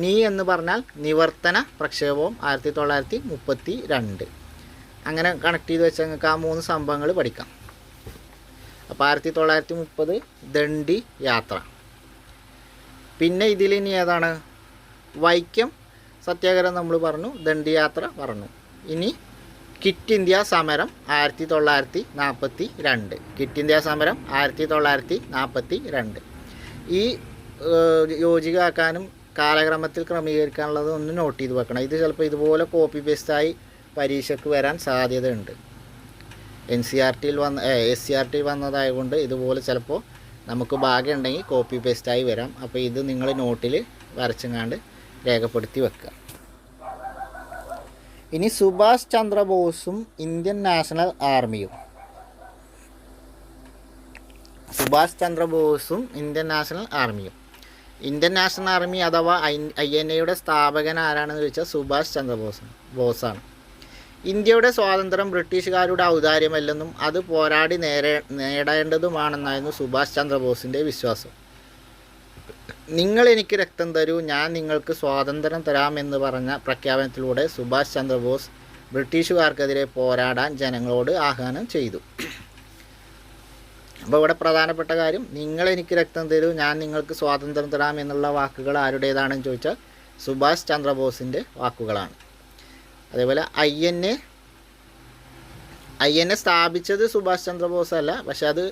നീ എന്ന് പറഞ്ഞാൽ നിവർത്തന പ്രക്ഷേപവും 1932. അങ്ങനെ കണക്ട് ചെയ്ത് വെച്ചാൽ നിങ്ങൾക്ക് ആ 3 സംഭവങ്ങൾ പഠിക്കാം. അപ്പോൾ 1930 ദണ്ഡി യാത്ര. പിന്നെ ഇതിലിനി ഏതാണ്? വൈക്കം സത്യാഗ്രഹം നമ്മൾ പറഞ്ഞു, ദണ്ഡി യാത്ര പറഞ്ഞു. ഇനി ക്വിറ്റ് ഇന്ത്യ സമരം 1942. ക്വിറ്റ് ഇന്ത്യ സമരം 1942. ഈ യോജിക്കാനും കാലക്രമത്തിൽ ക്രമീകരിക്കാനുള്ളത് ഒന്ന് നോട്ട് ചെയ്ത് വെക്കണം. ഇത് ചിലപ്പോൾ ഇതുപോലെ കോപ്പി പേസ്റ്റായി പരീക്ഷയ്ക്ക് വരാൻ സാധ്യതയുണ്ട്. SCRT വന്നതായതുകൊണ്ട് ഇതുപോലെ ചിലപ്പോൾ നമുക്ക് ഭാഗ്യമുണ്ടെങ്കിൽ കോപ്പി പേസ്റ്റായി വരാം. അപ്പോൾ ഇത് നിങ്ങൾ നോട്ടിൽ വരച്ചങ്ങാണ്ട് രേഖപ്പെടുത്തി വെക്കുക. ഇനി സുഭാഷ് ചന്ദ്രബോസും ഇന്ത്യൻ നാഷണൽ ആർമിയും. സുഭാഷ് ചന്ദ്രബോസും ഇന്ത്യൻ നാഷണൽ ആർമിയും. ഇന്ത്യൻ നാഷണൽ ആർമി അഥവാ INA സ്ഥാപകൻ ആരാണെന്ന് ചോദിച്ചാൽ സുഭാഷ് ചന്ദ്രബോസാണ്. ഇന്ത്യയുടെ സ്വാതന്ത്ര്യം ബ്രിട്ടീഷുകാരുടെ ഔദാര്യമല്ലെന്നും അത് പോരാടി നേടേണ്ടതുമാണെന്നായിരുന്നു സുഭാഷ് ചന്ദ്രബോസിൻ്റെ വിശ്വാസം. നിങ്ങൾ എനിക്ക് രക്തം തരൂ, ഞാൻ നിങ്ങൾക്ക് സ്വാതന്ത്ര്യം തരാമെന്ന് പറഞ്ഞ പ്രഖ്യാപനത്തിലൂടെ സുഭാഷ് ചന്ദ്രബോസ് ബ്രിട്ടീഷുകാർക്കെതിരെ പോരാടാൻ ജനങ്ങളോട് ആഹ്വാനം ചെയ്തു. അപ്പോൾ ഇവിടെ പ്രധാനപ്പെട്ട കാര്യം, നിങ്ങൾ എനിക്ക് രക്തം തരൂ, ഞാൻ നിങ്ങൾക്ക് സ്വാതന്ത്ര്യം തരാം എന്നുള്ള വാക്കുകൾ ആരുടേതാണെന്ന് ചോദിച്ചാൽ സുഭാഷ് ചന്ദ്രബോസിൻ്റെ വാക്കുകളാണ്. അതേപോലെ INA സ്ഥാപിച്ചത് സുഭാഷ് ചന്ദ്രബോസ് അല്ല, പക്ഷെ അത്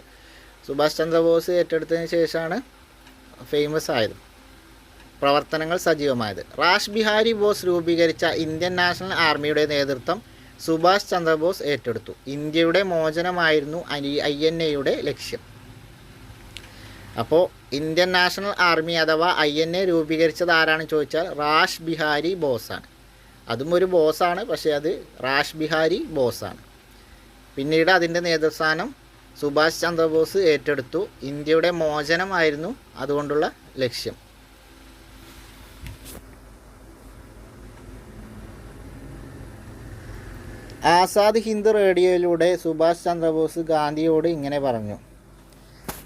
സുഭാഷ് ചന്ദ്രബോസ് ഏറ്റെടുത്തതിന് ശേഷമാണ് ഫേമസ് ആയത്. പ്രവർത്തനങ്ങൾ സജീവമായത്. റാഷ് ബിഹാരി ബോസ് രൂപീകരിച്ച ഇന്ത്യൻ നാഷണൽ ആർമിയുടെ നേതൃത്വം സുഭാഷ് ചന്ദ്രബോസ് ഏറ്റെടുത്തു. ഇന്ത്യയുടെ മോചനമായിരുന്നു INAയുടെ ലക്ഷ്യം. അപ്പോൾ ഇന്ത്യൻ നാഷണൽ ആർമി അഥവാ INA രൂപീകരിച്ചത് ആരാണെന്ന് ചോദിച്ചാൽ റാഷ് ബിഹാരി ബോസാണ്. അതും ഒരു ബോസാണ്, പക്ഷേ അത് റാഷ് ബിഹാരി ബോസാണ്. പിന്നീട് അതിൻ്റെ നേതൃസ്ഥാനം സുഭാഷ് ചന്ദ്രബോസ് ഏറ്റെടുത്തു. ഇന്ത്യയുടെ മോചനമായിരുന്നു അതുകൊണ്ടുള്ള ലക്ഷ്യം. ആസാദ് ഹിന്ദ് റേഡിയോയിലൂടെ സുഭാഷ് ചന്ദ്രബോസ് ഗാന്ധിയോട് ഇങ്ങനെ പറഞ്ഞു.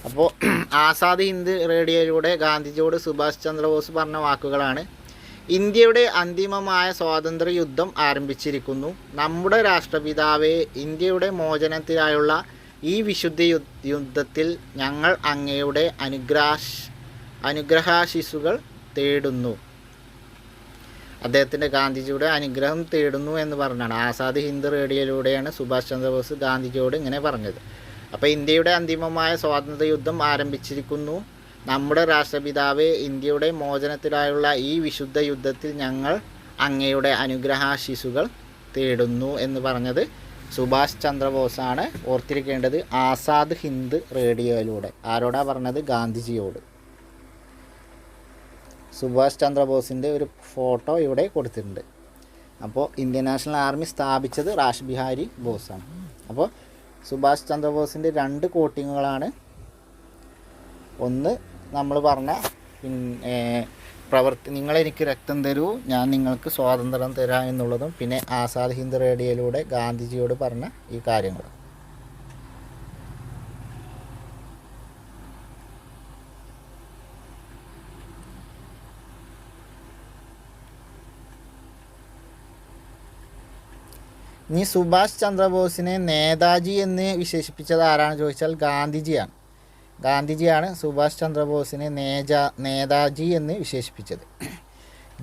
അപ്പോൾ ആസാദ് ഹിന്ദ് റേഡിയോയിലൂടെ ഗാന്ധിജിയോട് സുഭാഷ് ചന്ദ്രബോസ് പറഞ്ഞ വാക്കുകളാണ്: ഇന്ത്യയുടെ അന്തിമമായ സ്വാതന്ത്ര്യ യുദ്ധം ആരംഭിച്ചിരിക്കുന്നു. നമ്മുടെ രാഷ്ട്രപിതാവേ, ഇന്ത്യയുടെ മോചനത്തിനായുള്ള ഈ വിശുദ്ധ യുദ്ധത്തിൽ ഞങ്ങൾ അങ്ങയുടെ അനുഗ്രഹാശിസുകൾ തേടുന്നു. അദ്ദേഹത്തിൻ്റെ ഗാന്ധിജിയുടെ അനുഗ്രഹം തേടുന്നു എന്ന് പറഞ്ഞാണ്. ആസാദ് ഹിന്ദ് റേഡിയോയിലൂടെയാണ് സുഭാഷ് ചന്ദ്രബോസ് ഗാന്ധിജിയോട് ഇങ്ങനെ പറഞ്ഞത്. അപ്പോൾ ഇന്ത്യയുടെ അന്തിമമായ സ്വാതന്ത്ര്യ യുദ്ധം ആരംഭിച്ചിരിക്കുന്നു. നമ്മുടെ രാഷ്ട്രപിതാവേ, ഇന്ത്യയുടെ മോചനത്തിനായുള്ള ഈ വിശുദ്ധ യുദ്ധത്തിൽ ഞങ്ങൾ അങ്ങയുടെ അനുഗ്രഹാശിസുകൾ തേടുന്നു എന്ന് പറഞ്ഞത് സുഭാഷ് ചന്ദ്രബോസാണ്. ഓർത്തിരിക്കേണ്ടത് ആസാദ് ഹിന്ദ് റേഡിയോയിലൂടെ. ആരോടാ പറഞ്ഞത്? ഗാന്ധിജിയോട്. സുഭാഷ് ചന്ദ്രബോസിൻ്റെ ഒരു ഫോട്ടോ ഇവിടെ കൊടുത്തിട്ടുണ്ട്. അപ്പോൾ ഇന്ത്യൻ നാഷണൽ ആർമി സ്ഥാപിച്ചത് റാഷ് ബിഹാരി ബോസാണ്. അപ്പോൾ സുഭാഷ് ചന്ദ്രബോസിൻ്റെ 2 കോട്ടിങ്ങുകളാണ്. ഒന്ന് നമ്മൾ പറഞ്ഞ നിങ്ങളെനിക്ക് രക്തം തരൂ, ഞാൻ നിങ്ങൾക്ക് സ്വാതന്ത്ര്യം തരാം എന്നുള്ളതും, പിന്നെ ആസാദ് ഹിന്ദ് റേഡിയോയിലൂടെ ഗാന്ധിജിയോട് പറഞ്ഞ ഈ കാര്യങ്ങൾ. ഇനി സുഭാഷ് ചന്ദ്രബോസിനെ നേതാജി എന്ന് വിശേഷിപ്പിച്ചത് ആരാണെന്ന് ചോദിച്ചാൽ ഗാന്ധിജിയാണ്. ഗാന്ധിജിയാണ് സുഭാഷ് ചന്ദ്രബോസിനെ നേതാജി എന്ന് വിശേഷിപ്പിച്ചത്.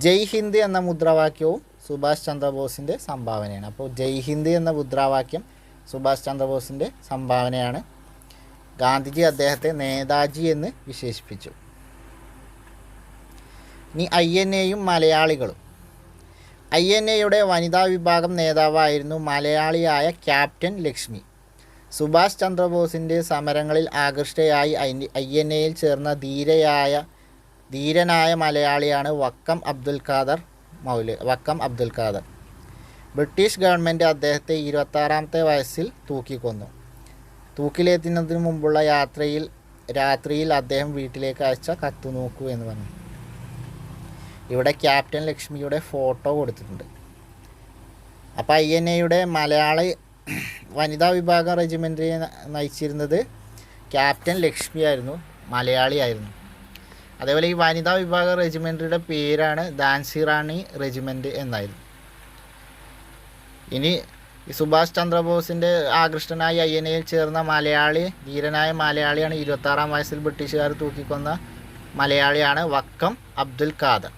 ജയ് ഹിന്ദ് എന്ന മുദ്രാവാക്യവും സുഭാഷ് ചന്ദ്രബോസിൻ്റെ സംഭാവനയാണ്. അപ്പോൾ ജയ് ഹിന്ദ് എന്ന മുദ്രാവാക്യം സുഭാഷ് ചന്ദ്രബോസിൻ്റെ സംഭാവനയാണ്. ഗാന്ധിജി അദ്ദേഹത്തെ നേതാജി എന്ന് വിശേഷിപ്പിച്ചു. ഇനി INAയും മലയാളികളും. INAയുടെ വനിതാ വിഭാഗം നേതാവായിരുന്നു മലയാളിയായ ക്യാപ്റ്റൻ ലക്ഷ്മി. സുഭാഷ് ചന്ദ്രബോസിൻ്റെ സമരങ്ങളിൽ ആകൃഷ്ടയായി INAയിൽ ചേർന്ന ധീരനായ മലയാളിയാണ് വക്കം അബ്ദുൽ ഖാദർ. ബ്രിട്ടീഷ് ഗവൺമെൻറ് അദ്ദേഹത്തെ 26ാമത്തെ വയസ്സിൽ തൂക്കിക്കൊന്നു. തൂക്കിലെത്തുന്നതിന് മുമ്പുള്ള രാത്രിയിൽ അദ്ദേഹം വീട്ടിലേക്ക് അയച്ച കത്ത് നോക്കൂ എന്ന് പറഞ്ഞു. ഇവിടെ ക്യാപ്റ്റൻ ലക്ഷ്മിയുടെ ഫോട്ടോ കൊടുത്തിട്ടുണ്ട്. അപ്പോൾ INAയുടെ മലയാളി വനിതാ വിഭാഗം റെജിമെൻറ്റിനെ നയിച്ചിരുന്നത് ക്യാപ്റ്റൻ ലക്ഷ്മിയായിരുന്നു, മലയാളിയായിരുന്നു. അതേപോലെ ഈ വനിതാ വിഭാഗം റെജിമെൻറ്റിയുടെ പേരാണ് ഝാൻസി റാണി റെജിമെൻറ്റ് എന്നായിരുന്നു. ഇനി സുഭാഷ് ചന്ദ്രബോസിൻ്റെ ആകൃഷ്ടനായി INAയിൽ ചേർന്ന ധീരനായ മലയാളിയാണ് 26ാം വയസ്സിൽ ബ്രിട്ടീഷുകാർ തൂക്കിക്കൊന്ന മലയാളിയാണ് വക്കം അബ്ദുൽ ഖാദർ.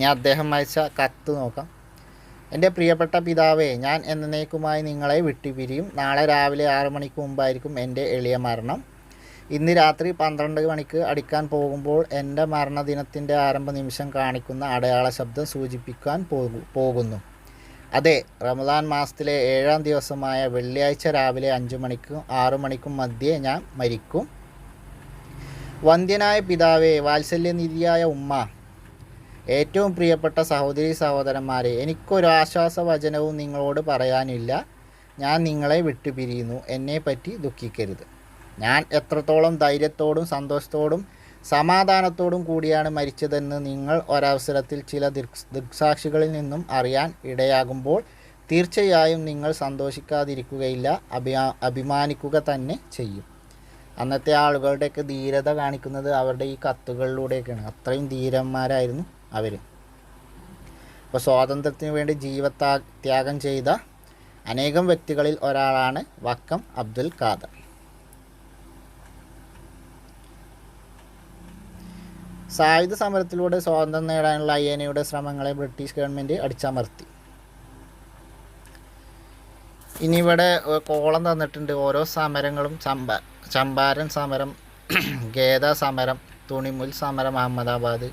ഞാൻ അദ്ദേഹം അയച്ച കത്ത് നോക്കാം. എൻ്റെ പ്രിയപ്പെട്ട പിതാവേ, ഞാൻ എന്നേക്കുമായി നിങ്ങളെ വിട്ടുപിരിയും. നാളെ രാവിലെ 6 മണിക്ക് മുമ്പായിരിക്കും എൻ്റെ എളിയ മരണം. ഇന്ന് രാത്രി 12 മണിക്ക് അടിക്കാൻ പോകുമ്പോൾ എൻ്റെ മരണദിനത്തിൻ്റെ ആരംഭ നിമിഷം കാണിക്കുന്ന അടയാള ശബ്ദം സൂചിപ്പിക്കാൻ പോകുന്നു. അതെ, റമദാൻ മാസത്തിലെ 7ാം ദിവസമായ വെള്ളിയാഴ്ച രാവിലെ 5 മണിക്കും 6 മണിക്കും മധ്യേ ഞാൻ മരിക്കും. വന്ധ്യനായ പിതാവേ, വാത്സല്യനിധിയായ ഉമ്മ, ഏറ്റവും പ്രിയപ്പെട്ട സഹോദരന്മാരെ, എനിക്കൊരാശ്വാസവചനവും നിങ്ങളോട് പറയാനില്ല. ഞാൻ നിങ്ങളെ വിട്ടുപിരിയുന്നു. എന്നെപ്പറ്റി ദുഃഖിക്കരുത്. ഞാൻ എത്രത്തോളം ധൈര്യത്തോടും സന്തോഷത്തോടും സമാധാനത്തോടും കൂടിയാണ് മരിച്ചതെന്ന് നിങ്ങൾ ഒരവസരത്തിൽ ചില ദൃക്സാക്ഷികളിൽ നിന്നും അറിയാൻ ഇടയാകുമ്പോൾ തീർച്ചയായും നിങ്ങൾ സന്തോഷിക്കാതിരിക്കുകയില്ല, അഭിമാനിക്കുക തന്നെ ചെയ്യും. അന്നത്തെ ആളുകളുടെയൊക്കെ ധീരത കാണിക്കുന്നത് അവരുടെ ഈ കത്തുകളിലൂടെയൊക്കെയാണ്. അത്രയും ധീരന്മാരായിരുന്നു അവർ. അപ്പോൾ സ്വാതന്ത്ര്യത്തിന് വേണ്ടി ജീവത്യാഗം ചെയ്ത അനേകം വ്യക്തികളിൽ ഒരാളാണ് വക്കം അബ്ദുൽ ഖാദർ. സായുധ സമരത്തിലൂടെ സ്വാതന്ത്ര്യം നേടാനുള്ള INAയുടെ ശ്രമങ്ങളെ ബ്രിട്ടീഷ് ഗവൺമെൻറ് അടിച്ചമർത്തി. ഇനി ഇവിടെ കോളം തന്നിട്ടുണ്ട്. ഓരോ സമരങ്ങളും: ചമ്പാരൻ സമരം, ഗേദ സമരം, തുണിമുൽ സമരം അഹമ്മദാബാദ്,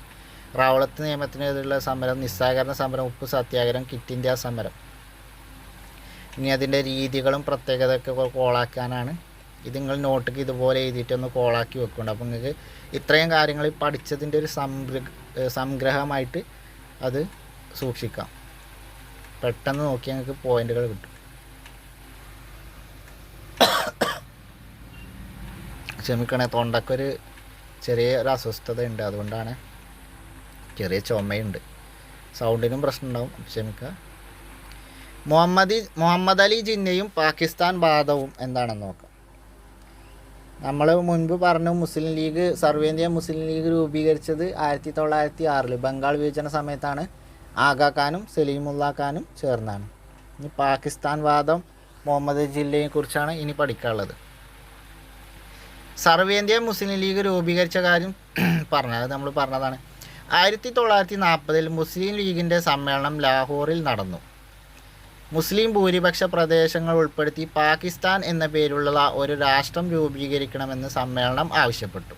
റൗളത്ത് നിയമത്തിനെതിരെയുള്ള സമരം, നിസ്സഹകരണ സമരം, ഉപ്പ് സത്യാഗ്രഹം, ക്വിറ്റ് ഇന്ത്യ സമരം. ഇനി അതിൻ്റെ രീതികളും പ്രത്യേകതയൊക്കെ കോളാക്കാനാണ്. ഇത് നിങ്ങൾ നോട്ടിക്ക് ഇതുപോലെ എഴുതിയിട്ടൊന്ന് കോളാക്കി വെക്കുന്നുണ്ട്. അപ്പോൾ നിങ്ങൾക്ക് ഇത്രയും കാര്യങ്ങൾ പഠിച്ചതിൻ്റെ ഒരു സംഗ്രഹമായിട്ട് അത് സൂക്ഷിക്കാം. പെട്ടെന്ന് നോക്കി നിങ്ങൾക്ക് പോയിന്റുകൾ കിട്ടും. ക്ഷമിക്കണേ, തൊണ്ടക്കൊരു ചെറിയൊരു അസ്വസ്ഥത ഉണ്ട്, അതുകൊണ്ടാണ്. ചെറിയ ചുമയുണ്ട്, സൗണ്ടിനും പ്രശ്നം ഉണ്ടാവും, ക്ഷമിക്കുക. മുഹമ്മദ് അലി ജിന്നയും പാകിസ്ഥാൻ വാദവും എന്താണെന്ന് നോക്കാം. നമ്മൾ മുൻപ് പറഞ്ഞു, മുസ്ലിം ലീഗ്, സർവേന്ത്യ മുസ്ലിം ലീഗ് രൂപീകരിച്ചത് 1906 ബംഗാൾ വിഭജന സമയത്താണ്. ആഗാ ഖാനും സലീമുല്ലാ ഖാനും ചേർന്നാണ്. ഇനി പാകിസ്ഥാൻ വാദം മുഹമ്മദ് ജില്ലയെ കുറിച്ചാണ് ഇനി പഠിക്കാനുള്ളത്. സർവേന്ത്യ മുസ്ലിം ലീഗ് രൂപീകരിച്ച കാര്യം പറഞ്ഞത് നമ്മൾ പറഞ്ഞതാണ്. 1940 മുസ്ലിം ലീഗിൻ്റെ സമ്മേളനം ലാഹോറിൽ നടന്നു. മുസ്ലിം ഭൂരിപക്ഷ പ്രദേശങ്ങൾ ഉൾപ്പെടുത്തി പാകിസ്ഥാൻ എന്ന പേരുള്ള ഒരു രാഷ്ട്രം രൂപീകരിക്കണമെന്ന് സമ്മേളനം ആവശ്യപ്പെട്ടു.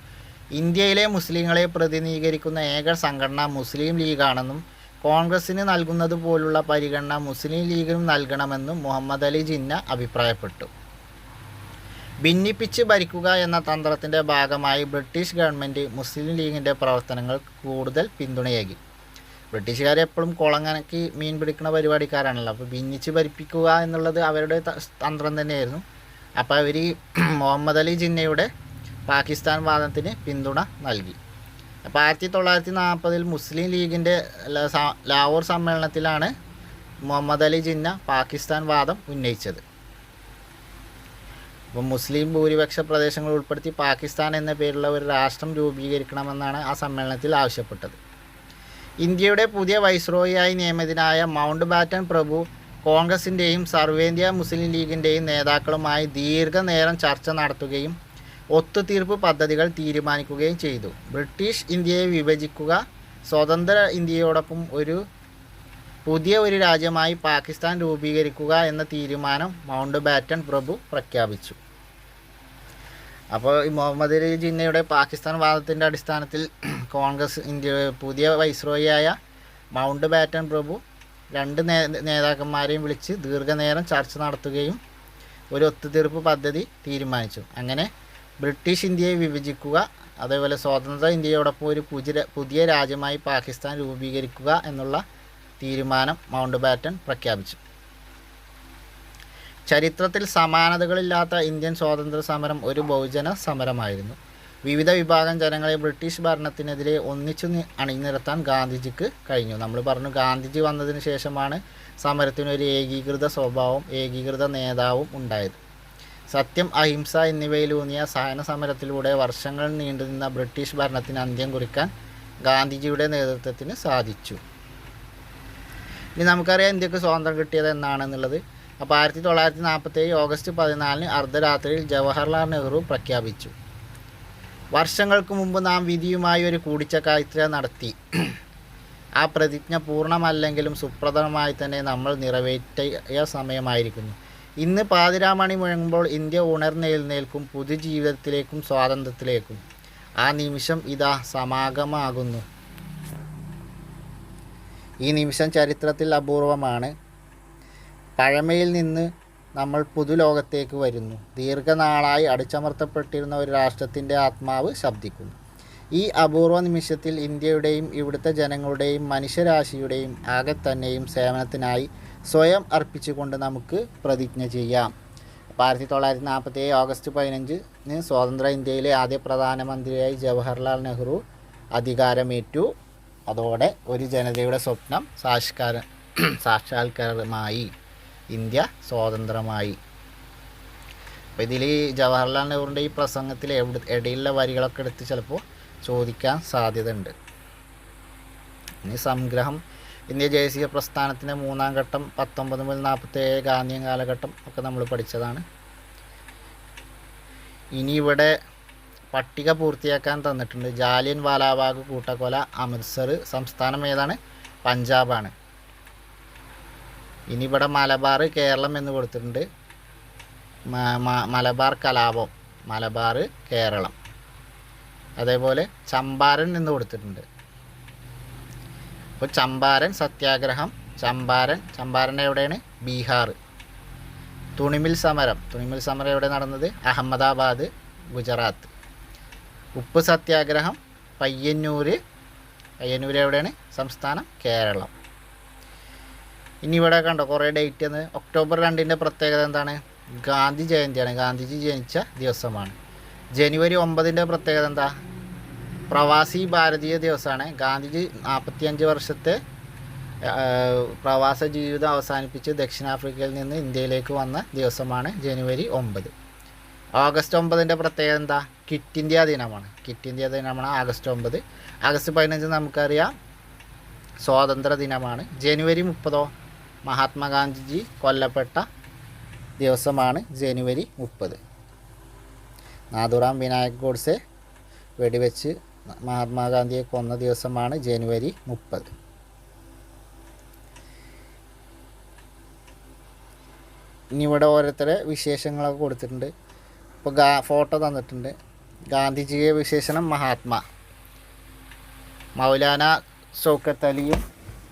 ഇന്ത്യയിലെ മുസ്ലിങ്ങളെ പ്രതിനിധീകരിക്കുന്ന ഏക സംഘടന മുസ്ലിം ലീഗാണെന്നും കോൺഗ്രസിന് നൽകുന്നത് പോലുള്ള പരിഗണന മുസ്ലിം ലീഗിനും നൽകണമെന്നും മുഹമ്മദ് അലി ജിന്ന അഭിപ്രായപ്പെട്ടു. ഭിന്നിപ്പിച്ച് ഭരിക്കുക എന്ന തന്ത്രത്തിൻ്റെ ഭാഗമായി ബ്രിട്ടീഷ് ഗവൺമെൻറ് മുസ്ലിം ലീഗിൻ്റെ പ്രവർത്തനങ്ങൾ കൂടുതൽ പിന്തുണയേകി. ബ്രിട്ടീഷുകാർ എപ്പോഴും കുളങ്ങനക്കി മീൻ പിടിക്കുന്ന പരിപാടിക്കാരാണല്ലോ. അപ്പോൾ ഭിന്നിച്ച് ഭരിപ്പിക്കുക എന്നുള്ളത് അവരുടെ തന്ത്രം തന്നെയായിരുന്നു. അപ്പോൾ അവർ മുഹമ്മദ് അലി ജിന്നയുടെ പാകിസ്ഥാൻ വാദത്തിന് പിന്തുണ നൽകി. അപ്പോൾ 1940 മുസ്ലിം ലീഗിൻ്റെ ലാഹോർ സമ്മേളനത്തിലാണ് മുഹമ്മദ് അലി ജിന്ന പാകിസ്ഥാൻ വാദം ഉന്നയിച്ചത്. അപ്പോൾ മുസ്ലിം ഭൂരിപക്ഷ പ്രദേശങ്ങൾ ഉൾപ്പെടുത്തി പാകിസ്ഥാൻ എന്ന പേരുള്ള ഒരു രാഷ്ട്രം രൂപീകരിക്കണമെന്നാണ് ആ സമ്മേളനത്തിൽ ആവശ്യപ്പെട്ടത്. ഇന്ത്യയുടെ പുതിയ വൈസ്രോയിയായി നിയമിതനായ മൗണ്ട് ബാറ്റൻ പ്രഭു കോൺഗ്രസിൻ്റെയും സർവേന്ത്യ മുസ്ലിം ലീഗിൻ്റെയും നേതാക്കളുമായി ദീർഘനേരം ചർച്ച നടത്തുകയും ഒത്തുതീർപ്പ് പദ്ധതികൾ തീരുമാനിക്കുകയും ചെയ്തു. ബ്രിട്ടീഷ് ഇന്ത്യയെ വിഭജിക്കുക, സ്വതന്ത്ര ഇന്ത്യയോടൊപ്പം പുതിയ ഒരു രാജ്യമായി പാകിസ്ഥാൻ രൂപീകരിക്കുക എന്ന തീരുമാനം മൗണ്ട് ബാറ്റൻ പ്രഭു പ്രഖ്യാപിച്ചു. അപ്പോൾ ഈ മുഹമ്മദ് അലി ജിന്നയുടെ പാകിസ്ഥാൻ വാദത്തിൻ്റെ അടിസ്ഥാനത്തിൽ കോൺഗ്രസ് ഇന്ത്യ പുതിയ വൈസ്രോയിയായ മൗണ്ട് ബാറ്റൻ പ്രഭു രണ്ട് നേതാക്കന്മാരെയും വിളിച്ച് ദീർഘനേരം ചർച്ച നടത്തുകയും ഒരു ഒത്തുതീർപ്പ് പദ്ധതി തീരുമാനിച്ചു. അങ്ങനെ ബ്രിട്ടീഷ് ഇന്ത്യയെ വിഭജിക്കുക, അതേപോലെ സ്വതന്ത്ര ഇന്ത്യയോടൊപ്പം ഒരു പുതിയ രാജ്യമായി പാകിസ്ഥാൻ രൂപീകരിക്കുക എന്നുള്ള തീരുമാനം മൗണ്ട് ബാറ്റൻ പ്രഖ്യാപിച്ചു. ചരിത്രത്തിൽ സമാനതകളില്ലാത്ത ഇന്ത്യൻ സ്വാതന്ത്ര്യ സമരം ഒരു ബഹുജന സമരമായിരുന്നു. വിവിധ വിഭാഗം ജനങ്ങളെ ബ്രിട്ടീഷ് ഭരണത്തിനെതിരെ ഒന്നിച്ചു അണിനിരത്താൻ ഗാന്ധിജിക്ക് കഴിഞ്ഞു. നമ്മൾ പറഞ്ഞു, ഗാന്ധിജി വന്നതിന് ശേഷമാണ് സമരത്തിനൊരു ഏകീകൃത സ്വഭാവവും ഏകീകൃത നേതാവും ഉണ്ടായത്. സത്യം, അഹിംസ എന്നിവയിലൂന്നിയ സഹന സമരത്തിലൂടെ വർഷങ്ങൾ നീണ്ടുനിന്ന ബ്രിട്ടീഷ് ഭരണത്തിന് അന്ത്യം കുറിക്കാൻ ഗാന്ധിജിയുടെ നേതൃത്വത്തിന് സാധിച്ചു. ഇനി നമുക്കറിയാം ഇന്ത്യക്ക് സ്വാതന്ത്ര്യം കിട്ടിയത് എന്നാണെന്നുള്ളത്. അപ്പോൾ 1947 ഓഗസ്റ്റ് 14 അർദ്ധരാത്രിയിൽ ജവഹർലാൽ നെഹ്റു പ്രഖ്യാപിച്ചു. വർഷങ്ങൾക്ക് മുമ്പ് നാം വിധിയുമായി ഒരു കൂടിച്ചക്കാഴ്ച നടത്തി. ആ പ്രതിജ്ഞ പൂർണ്ണമല്ലെങ്കിലും സുപ്രധാനമായി തന്നെ നമ്മൾ നിറവേറ്റിയ സമയമായിരിക്കുന്നു. ഇന്ന് പാതിരാമണി മുഴങ്ങുമ്പോൾ ഇന്ത്യ ഉണർന്നെഴുന്നേൽക്കും, പുതുജീവിതത്തിലേക്കും സ്വാതന്ത്ര്യത്തിലേക്കും. ആ നിമിഷം ഇതാ സമാഗമാകുന്നു. ഈ നിമിഷം ചരിത്രത്തിൽ അപൂർവമാണ്. പഴമയിൽ നിന്ന് നമ്മൾ പുതുലോകത്തേക്ക് വരുന്നു. ദീർഘനാളായി അടിച്ചമർത്തപ്പെട്ടിരുന്ന ഒരു രാഷ്ട്രത്തിൻ്റെ ആത്മാവ് ശബ്ദിക്കുന്നു. ഈ അപൂർവ നിമിഷത്തിൽ ഇന്ത്യയുടെയും ഇവിടുത്തെ ജനങ്ങളുടെയും മനുഷ്യരാശിയുടെയും ആകെ തന്നെയും സേവനത്തിനായി സ്വയം അർപ്പിച്ചുകൊണ്ട് നമുക്ക് പ്രതിജ്ഞ ചെയ്യാം. 1947 ഓഗസ്റ്റ് 15 സ്വതന്ത്ര ഇന്ത്യയിലെ ആദ്യ പ്രധാനമന്ത്രിയായി ജവഹർലാൽ നെഹ്റു അധികാരമേറ്റു. അതോടെ ഒരു ജനതയുടെ സ്വപ്നം സാക്ഷാത്കാരമായി. ഇന്ത്യ സ്വതന്ത്രമായി. അപ്പോൾ ഇതിൽ ജവഹർലാൽ നെഹ്റുവിൻ്റെ ഈ പ്രസംഗത്തിൽ ഇടയിലുള്ള വരികളൊക്കെ എടുത്ത് ചിലപ്പോൾ ചോദിക്കാൻ സാധ്യതയുണ്ട്. ഇനി സംഗ്രഹം. ഇന്ത്യ ദേശീയ പ്രസ്ഥാനത്തിൻ്റെ മൂന്നാം ഘട്ടം 19 മുതൽ 47 ഗാന്ധിയൻ കാലഘട്ടം ഒക്കെ നമ്മൾ പഠിച്ചതാണ്. ഇനി ഇവിടെ പട്ടിക പൂർത്തിയാക്കാൻ തന്നിട്ടുണ്ട്. ജാലിയൻ വാലാബാഗ് കൂട്ടക്കൊല അമൃത്സർ. സംസ്ഥാനം ഏതാണ്? പഞ്ചാബാണ്. ഇനി ഇവിടെ മലബാർ കേരളം എന്ന് കൊടുത്തിട്ടുണ്ട്. മലബാർ കലാപം, മലബാർ കേരളം. അതേപോലെ ചമ്പാരൻ എന്ന് കൊടുത്തിട്ടുണ്ട്. അപ്പോൾ ചമ്പാരൻ സത്യാഗ്രഹം, ചമ്പാരൻ എവിടെയാണ്? ബീഹാർ. തുണിമിൽ സമരം എവിടെ നടന്നത്? അഹമ്മദാബാദ്, ഗുജറാത്ത്. ഉപ്പ് സത്യാഗ്രഹം പയ്യന്നൂർ എവിടെയാണ്? സംസ്ഥാനം കേരളം. ഇനി ഇവിടെ കണ്ടോ കുറേ ഡേറ്റ് എന്ന്. ഒക്ടോബർ 2 പ്രത്യേകത എന്താണ്? ഗാന്ധി ജയന്തിയാണ്, ഗാന്ധിജി ജനിച്ച ദിവസമാണ്. ജനുവരി 9 പ്രത്യേകത എന്താ? പ്രവാസി ഭാരതീയ ദിവസമാണ്. ഗാന്ധിജി 45 വർഷത്തെ പ്രവാസ ജീവിതം അവസാനിപ്പിച്ച് ദക്ഷിണാഫ്രിക്കയിൽ നിന്ന് ഇന്ത്യയിലേക്ക് വന്ന ദിവസമാണ് ജനുവരി 9. ഓഗസ്റ്റ് 9 പ്രത്യേകത എന്താ? ക്വിറ്റ് ഇന്ത്യ ദിനമാണ് ആഗസ്റ്റ് 9. ആഗസ്റ്റ് 15 നമുക്കറിയാം സ്വാതന്ത്ര്യ ദിനമാണ്. ജനുവരി 30 മഹാത്മാഗാന്ധിജി കൊല്ലപ്പെട്ട ദിവസമാണ് ജനുവരി 30. നാഥുറാം വിനായക് ഗോഡ്സെ വെടിവെച്ച് മഹാത്മാഗാന്ധിയെ കൊന്ന ദിവസമാണ് ജനുവരി 30. ഇനി ഇവിടെ ഓരോരുത്തരെ വിശേഷങ്ങളൊക്കെ കൊടുത്തിട്ടുണ്ട്. ഇപ്പോൾ ഫോട്ടോ തന്നിട്ടുണ്ട്. ഗാന്ധിജിയെ വിശേഷണം മഹാത്മാ.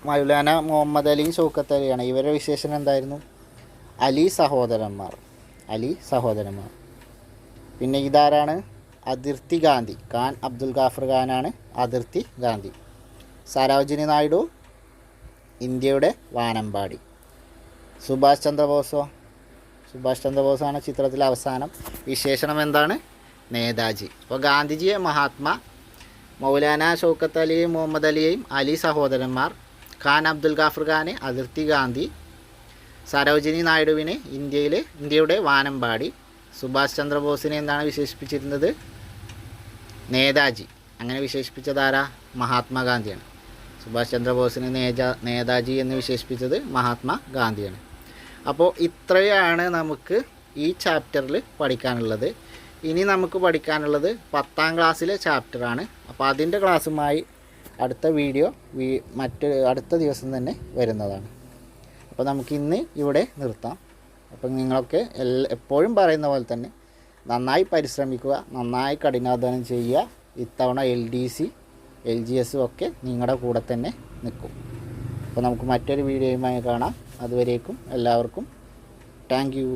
മൗലാന മുഹമ്മദ് അലിയും ഷൗക്കത്ത് അലിയാണ്. ഇവരുടെ വിശേഷണം എന്തായിരുന്നു? അലി സഹോദരന്മാർ. പിന്നെ ഇതാരാണ്? അതിർത്തി ഗാന്ധി. ഖാൻ അബ്ദുൽ ഗാഫർ ഖാനാണ് അതിർത്തി ഗാന്ധി. സരോജിനി നായിഡു ഇന്ത്യയുടെ വാനമ്പാടി. സുഭാഷ് ചന്ദ്രബോസാണ് ചിത്രത്തിലെ അവസാനം. വിശേഷണം എന്താണ്? നേതാജി. അപ്പോൾ ഗാന്ധിജിയെ മഹാത്മാ, മൗലാന ഷൗക്കത്ത് അലിയെയും മുഹമ്മദ് അലിയെയും അലി സഹോദരന്മാർ, ഖാൻ അബ്ദുൽ ഗാഫർ ഖാനെ അതിർത്തി ഗാന്ധി, സരോജിനി നായിഡുവിനെ ഇന്ത്യയുടെ വാനമ്പാടി, സുഭാഷ് ചന്ദ്രബോസിനെ എന്താണ് വിശേഷിപ്പിച്ചിരുന്നത്? നേതാജി. അങ്ങനെ വിശേഷിപ്പിച്ചതാരാ? മഹാത്മാഗാന്ധിയാണ്. സുഭാഷ് ചന്ദ്രബോസിനെ നേതാജി എന്ന് വിശേഷിപ്പിച്ചത് മഹാത്മാഗാന്ധിയാണ്. അപ്പോൾ ഇത്രയാണ് നമുക്ക് ഈ ചാപ്റ്ററിൽ പഠിക്കാനുള്ളത്. ഇനി നമുക്ക് പഠിക്കാനുള്ളത് 10ാം ക്ലാസ്സിലെ ചാപ്റ്ററാണ്. അപ്പോൾ അതിൻ്റെ ക്ലാസ്സുമായി അടുത്ത വീഡിയോ അടുത്ത ദിവസം തന്നെ വരുന്നതാണ്. അപ്പോൾ നമുക്ക് ഇന്ന് ഇവിടെ നിർത്താം. അപ്പം നിങ്ങളൊക്കെ എപ്പോഴും പറയുന്ന പോലെ തന്നെ നന്നായി പരിശ്രമിക്കുക, നന്നായി കഠിനാധ്വാനം ചെയ്യുക. ഇത്തവണ LDC LGS ഒക്കെ നിങ്ങളുടെ കൂടെ തന്നെ നിൽക്കും. അപ്പോൾ നമുക്ക് മറ്റൊരു വീഡിയോയുമായി കാണാം. അതുവരേക്കും എല്ലാവർക്കും താങ്ക് യു.